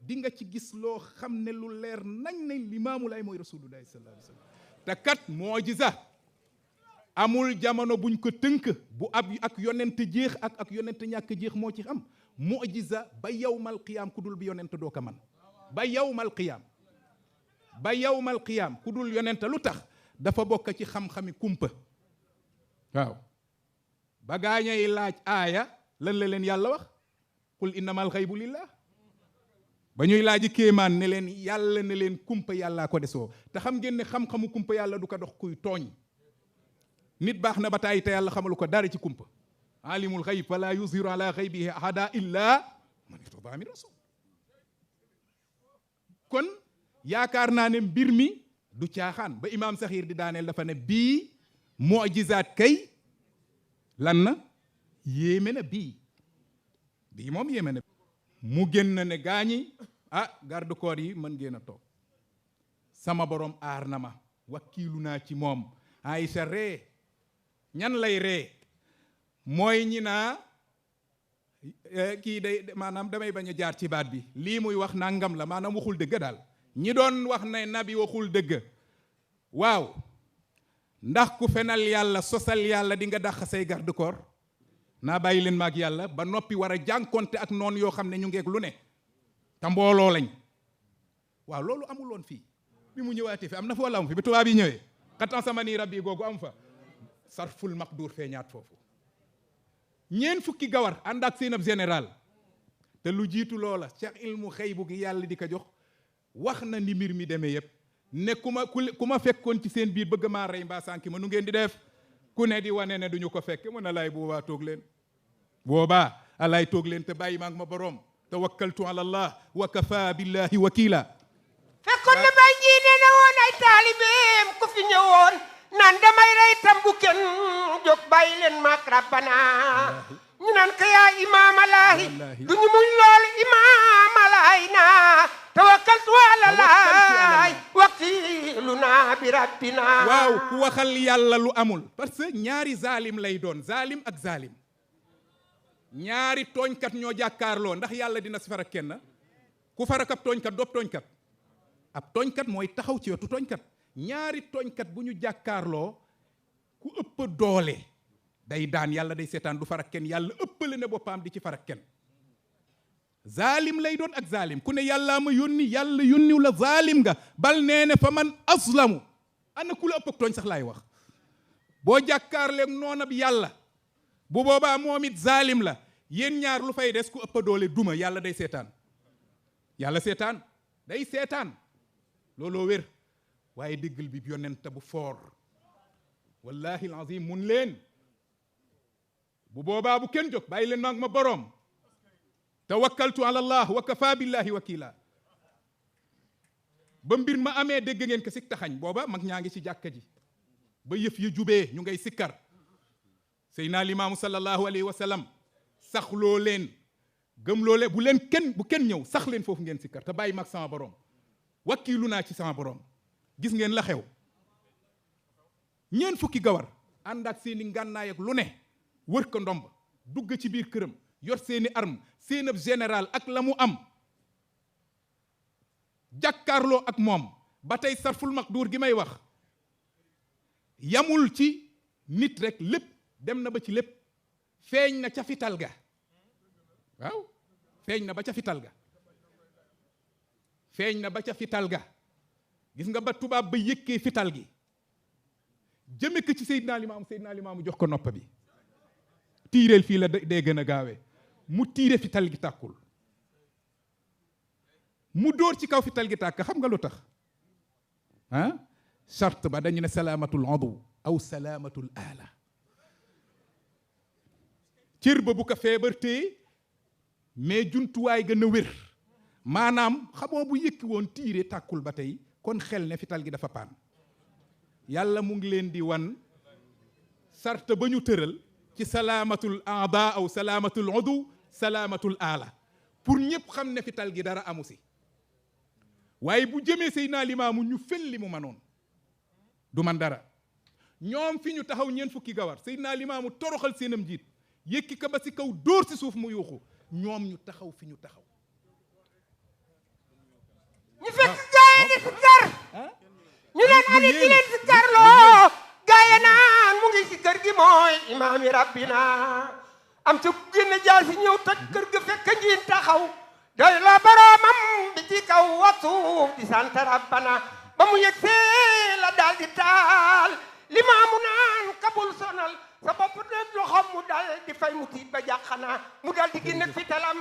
di nga ci gis loo xam ne lu leer nañ ne Limaamu Laay mooy rasulullahi sallallahu alayhi wa sallam te kat mujiza amul jamono buñ ko tënk bu ak yonent jeex ak yonent ñàkk jeex moo ci am mujiza ba yawmal qiyaam ku dul bi yonent doo ko man ba yawmal qiyaam ku dul yonent lu tax dafa bokk ci xam-xami kumpa waaw ba gaañay laaj aaya lan la leen yàlla wax qul innamal xaybu lillah ba ñuy laaji kéemaan ne leen yàlla ne leen kumpa yàllaa ko desoo te xam ngeen ne xam-xamu kumpa yàlla du ko dox kuy tooñ nit baax na ba tàyyi te yàlla xamalu ko dara ci kumpa alimul xayb fala yuziru ala xaybihi ahada illa man irtada min rasul kon yaakaar naa ne mbir mi du caaxaan ba imaam Saxiir di daaneel dafa ne bii mujizaat kay lan na yéeme na bii moom yéeme na mu génn ne gaañi garde corps yi mën ngeen a toog sama borom aar na ma wakkiilu naa ci moom Aysa ree ñan lay ree mooy ñi naa kii day maanaam damay bañ a jaar ci baat bi lii muy wax nangam la maanaam waxul dëgg daal ñi doon wax ne nabi waxul dëgg waaw ndax ku fenal yàlla sosal yàlla di nga dàq say garde corps naa bàyyi leen maag yàlla ba noppi war a jànkonte ak noonu yoo xam ne ñu ngeeg lu ne te mbooloo lañ waaw loolu amul woon fii bi mu ñëwaatee fi am na fa wala am fi bi tubaab yi ñëwee xatan sama nii rabbi googu am fa sarful maqdur feeñaat foofu ñeen fukki gawar ànd ak seen ab général te lu jiitu loola cheikh ilmu xëybu gi yàlla di ko jox wax na ni mbir mi demee yëpp ne ku ma fekkoon ci seen biir bëgg maa rey mbaa sànki ma nu ngeen di def ku ne di wane ne duñu ko fekke mun a laay boobaa toog leen alaay toog leen te bàyyi maag ma borom tawakkaltu ala allah wa kafa billahi wakila fekkoon na bay ñii nee na woon ay taalibeem ku fi ñëwoon naan damay rey tam bu kenn jóg bàyyi leen maag rabbana ñu naan ko yaa imaamallaahi duñu muñ lool imaamallaahi naa tawakkaltu ala laay wakiiluna bi rabbina waaw ku waxal yàlla lu amul parce que ñaari zalim lay doon zalim ak zalim ñaari tooñkat ñoo jàkkaarloo ndax yàlla dina si farak kenn ku farak ab tooñkat doob tooñkat ab tooñkat mooy taxaw ci wetu tooñkat ñaari tooñkat bu ñu jàkkaarloo ku ëpp doole day daan yàlla day seetaan du farak kenn yàlla ëppale na boppam di ci farak kenn zalim lay doon ak zalim ku ne yàllaa ma yónni yàlla yónniw la zalim nga bal nee ne fa man aslamu ana ku la ëpp ak tooñ sax laay wax boo jàkkaarleeg noonab yàlla bu boobaa moom it zalim la yéen ñaar lu fay des ku ëpp doole duma yàlla day seetaan yàlla seetaan day seetaan looloo wér waaye déggal bi yonent bu foor wallahi alazim mun leen bu boobaa bu kenn jóg bàyyi leen maag ma boroom tawakkaltu ala allah wa kafa billahi wakila ba mbir ma amee dégg ngeen ko sik taxañ booba mag ñaa ngi ci jàkka ji ba yëf yi jubee ñu ngay sikkar Seydina Limaamu sallallahu alayhi wa sallam saxloo leen gëmloo leen bu kenn ñëw sax leen foofu ngeen sikkar te bàyyi mag sama borom wakkiilu naa ci sama borom gis ngeen la xew ñeen fukki gawar ànd ak seeni ngànnaay ak lu ne wër ko ndomb dugg ci biir këram yor seeni arme seen ab général ak la mu am jàkkaarloo ak moom ba tey sarful maqduur gi may wax yamul ci nit rek lépp dem na ba ci lépp feeñ na ca fital ga waaw feeñ na ba ca fital ga feeñ na ba ca fital ga gis nga ba tubaab ba yëkkee fital gi jëme ko ci Seydina Limaamu jox ko nopp bi tiireel fii la dee gën a gaawee mu tiire fital gi tàkkul mu dóor ci kaw fital gi tàkk xam nga lu tax ah charte ba dañu ne salaamatul udu aw salaamatul aala cër ba bu ko feebar téye mais jumtuwaay gën a wér maanaam xamoo bu yëkki woon tiire tàkkul ba tey kon xel ne fital gi dafa paan yàlla mu ngi leen di wan sart ba ñu tëral ci salaamatul aada aw salaamatul udu salaamatul aala pour ñëpp xam ne fital gi dara amu si waaye bu jëmee Seydina Limaamu ñu fel li mu manoon du man dara ñoom fi ñu taxaw ñeent fukki gawar Seydina Limaamu toroxal seenam njiit yëkki ko ba si kaw dóor si suuf mu yuuxu ñoom ñu taxaw fi ñu taxaw ñu fekk gaay di si kër ñu leen ani di leen si kër loo gaay naan mu ngi si kër gi mooy imaami rabbina am ci génn jaal si ñëw toj kër ga fekk njiin taxaw doy la boroomam bi ci kaw wa suuf di sant rabbana ba mu yëg see la daal di taal Limaamu naan kabul sonal sa bopp def loxoom mu dal di fay mu tiit ba jàqanaa mu dal di génne fitalam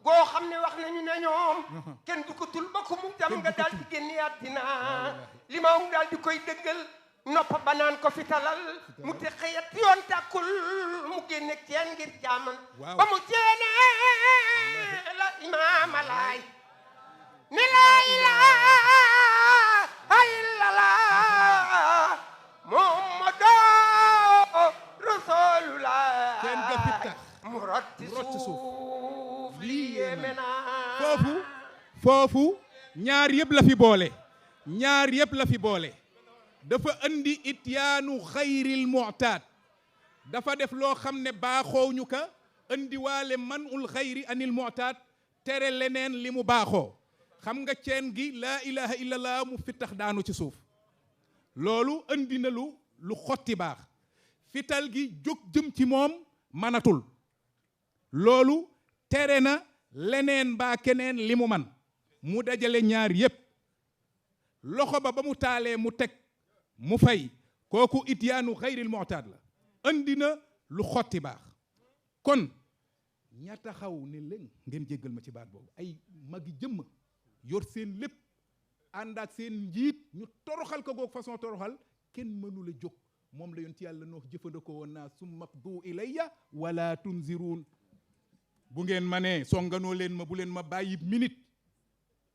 goo xam ne wax nañu ne ñoom kenn du ko tul ba ku mu dem nga dal di génne àddina Limaamu dal di koy dëggal nopp ba naan ko fitalal mu te xëyat yoon tàkkul mu génne ceen ngir jaaman ba mu ceene la imaama laay ne laa ilaaha illallah Muhammadu Rasulullah kenn ga fittax mu rotti suuf lii yéeme naa foofu ñaar yëpp la fi boole ñaar yëpp la fi boole dafa andi ityaanu xayril mu'taad dafa def loo xam ne baaxoo ñu ka andi waale manul xayri anil mu'taad tere leneen li mu baaxoo xam nga ceen gi laa ilaha illallah mu fittax daanu ci suuf loolu andi na lu xotti baax fital gi jóg jëm ci moom manatul loolu tere na leneen mbaa keneen li mu man mu dajale ñaar yépp loxo ba mu taalee mu teg mu fay kooku ityaanu xayril mu'taad la andi na lu xotti baax kon ña taxaw ne leen ngeen jéggal ma ci baat boobu ay magi jëmm yor seen lépp ànd ak seen njiit ñu toroxal ko goog façon toroxal kenn mënula jóg moom la yonent yàlla noox jëfandikoo woon naa summa du ilayya wala tunziruun bu ngeen ma nee songanoo leen ma bu leen ma bàyyi minute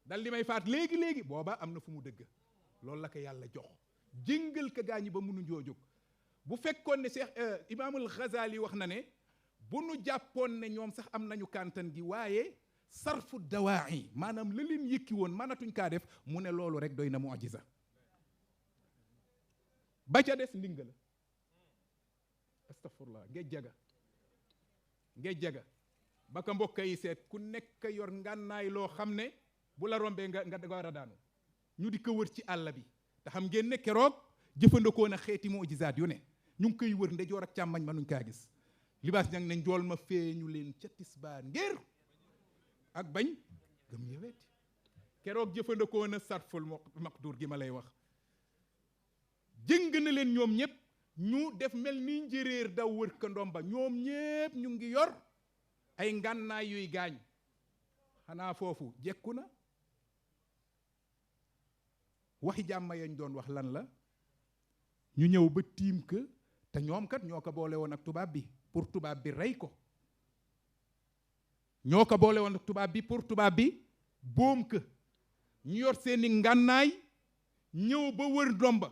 dal li may faat léegi booba am na fu mu dëgg loolu la ko yàlla jox jëngal ka gaañi ba mënu joo jóg bu fekkoon ne Cheikh Imaamul Ghazali wax na ne bu nu jàppoon ne ñoom sax am nañu kàntan gi waaye sarfu dawaa'i maanaam la leen yëkki woon mënatuñ kaa def mu ne loolu rek doy na mu'jiza ba ca des ndinga la astafurlah ngej jaga ba ka mbokk yi seet ku nekk yor ngànnaay loo xam ne bu la rombee nga war a daanu ñu di ko wër ci àll bi te xam ngeen ne keroog jëfandikoo na xeeti mu'jizaat yu ne ñu ngi koy wër ndejoor ak càmmañ mënuñ kaa gis libaas ñang ne njool ma feeñu leen ca tisbaar ngir ak bañ gëm yeweeti keroog jëfandikoo na sarful maqdur gi ma lay wax jëng na leen ñoom ñëpp ñu def mel ni njéréer daw wër ka ndomba ñoom ñëpp ñu ngi yor ay ngànnaay yuy gaañ xanaa foofu jekku na waxi jàmma yañ doon wax lan la ñu ñëw ba tiim ka te ñoom kat ñoo ko boole woon ak tubaab bi pour tubaab bi rey ko ñoo ko boole woon ak tubaab bi pour tubaab bi boom ka ñu yor seeni ngànnaay ñëw ba wër ndomba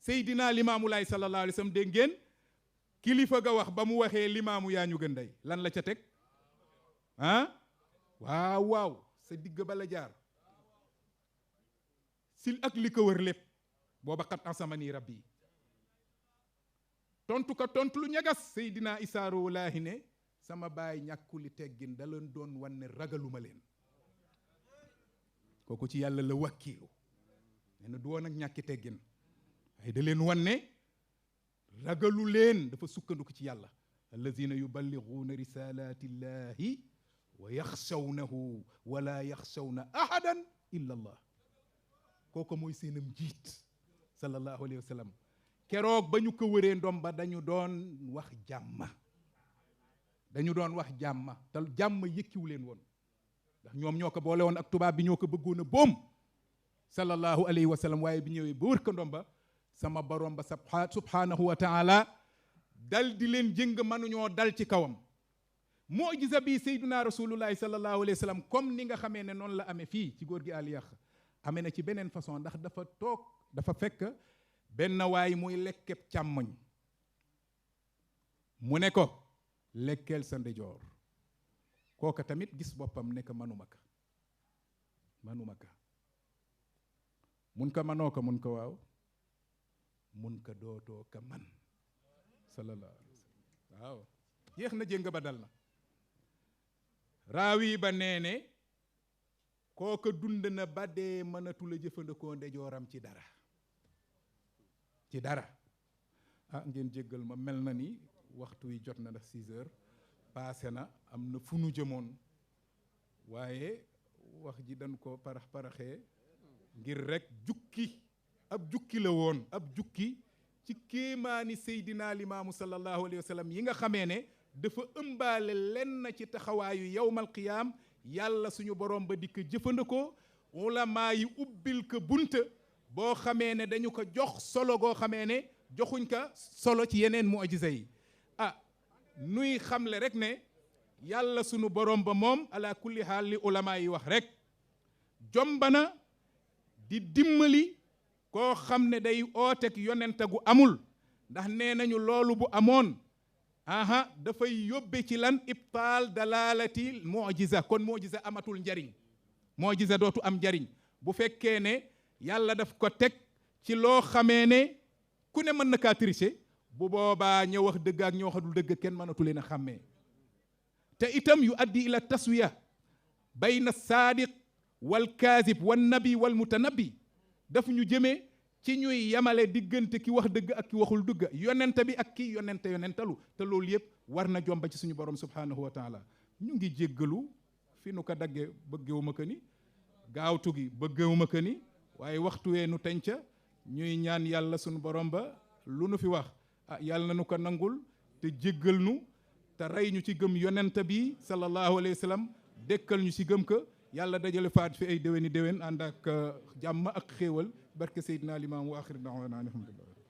Seydina Limaamu Laay sallallahu alayhi wa sallam dégg ngeen kilifa ga wax ba mu waxee limaamu yaa ñu gën day lan la ca teg waaw sa digg ba la jaar sil ak li ko wër lépp booba xat ansamani rabbi tontu ko tontu lu ñagas Seydina Isaa Ruuhu-Laahi ne sama baay ñàkkuli teggin da leen doon wan ne ragaluma leen kooku ci yàlla la wakkiilu nee na du woon ak ñàkki teggin ay da leen wan ne ragalu leen dafa sukkandiku ci yàlla allazina yuballighuuna risalati llahi wa yaxshawnahu wala yaxshawna ahadan illa allah kooku mooy seenam njiit sallallahu alayhi wa sallam keroog ba ñu ko wëree ndomba dañu doon wax jàmma te jàmm yëkkiwu leen woon ndax ñoom ñoo ko boole woon ak tubaab bi ñoo ko bëggoon a boom sallallahu alayhi wa sallam waaye bi ñëwee ba wër ko ndomba sama borom ba subhanahu wa taala dal di leen jëng mënuñoo dal ci kawam mujiza bi sayyiduna rasulullahi sallallahu alayhi wa sallam comme ni nga xamee ne noonu la amee fii ci góor gi Aliyax amee na ci beneen façon ndax dafa fekk benn waay muy lekkeb càmmoñ mu ne ko lekkeel sa ndijoor kooka tamit gis boppam ne ko manuma ka mun ko manoo ko mun ko waaw mun ko dootoo ka man sallallahu alayhi wa sallam waaw jeex na jéng ba dal na raawi ba nee ne kooka dund na ba dee mënatul a jëfandikoo ndejooram ci dara ah ngeen jéggal ma mel na ni waxtu wi jot na ndax 6 heures passé na am na fu nu jëmoon waaye wax ji dañ ko paraxee ngir rek ab jukki la woon ab jukki ci kéemaani Seydina Limaamu sallallahu alayhi wa sallam yi nga xamee ne dafa ëmbaale lenn ci taxawaayu yawmal qiyaam yàlla suñu borom ba di ko jëfandikoo ulamaa yi ubbil ko bunta boo xamee ne dañu ko jox solo goo xamee ne joxuñ ko solo ci yeneen mu'jiza yi nuy xamle rek ne yàlla sunu borom ba moom ala kulli haal li ulamaa yi wax rek jombana di dimbali koo xam ne day ooteeg yonente gu amul ndax nee nañu loolu bu amoon dafay yóbbe ci lan ibtaal dalalati mu'jiza kon mu'jiza amatul njariñ mu'jiza dootu am njariñ bu fekkee ne yàlla daf ko teg ci loo xamee ne ku ne mën na kaa tricher bu boobaa ña wax dëgg ak ña waxadul dëgg kenn mënatu leen a xàmmee te itam yu addi ila taswiya bayna saadiq wal kaazib wan nabi wal mutanabbi daf ñu jëmee ci ñuy yamale diggante ki wax dëgg ak ki waxul dëgg yonente bi ak ki yonentalu te loolu yëpp war na jomba ci suñu borom subhanahu wa taala ñu ngi jéggalu fi nu ko dagge bëggewuma ko ni gaawtu gi bëggewuma ko ni waaye waxtu wee nu tenca ñuy ñaan yàlla suñu borom ba lu nu fi wax yàlla na nu ko nangul te jéggal nu te rey ñu ci gëm yonente bi sallallahu alayhi wa sallam dekkal ñu ci gëm ko yàlla dajale faat fi ay déwéni déwén ànd ak jàmm ak xéewal barke Seydina Limaam wa axiru da'waana alhamdulillah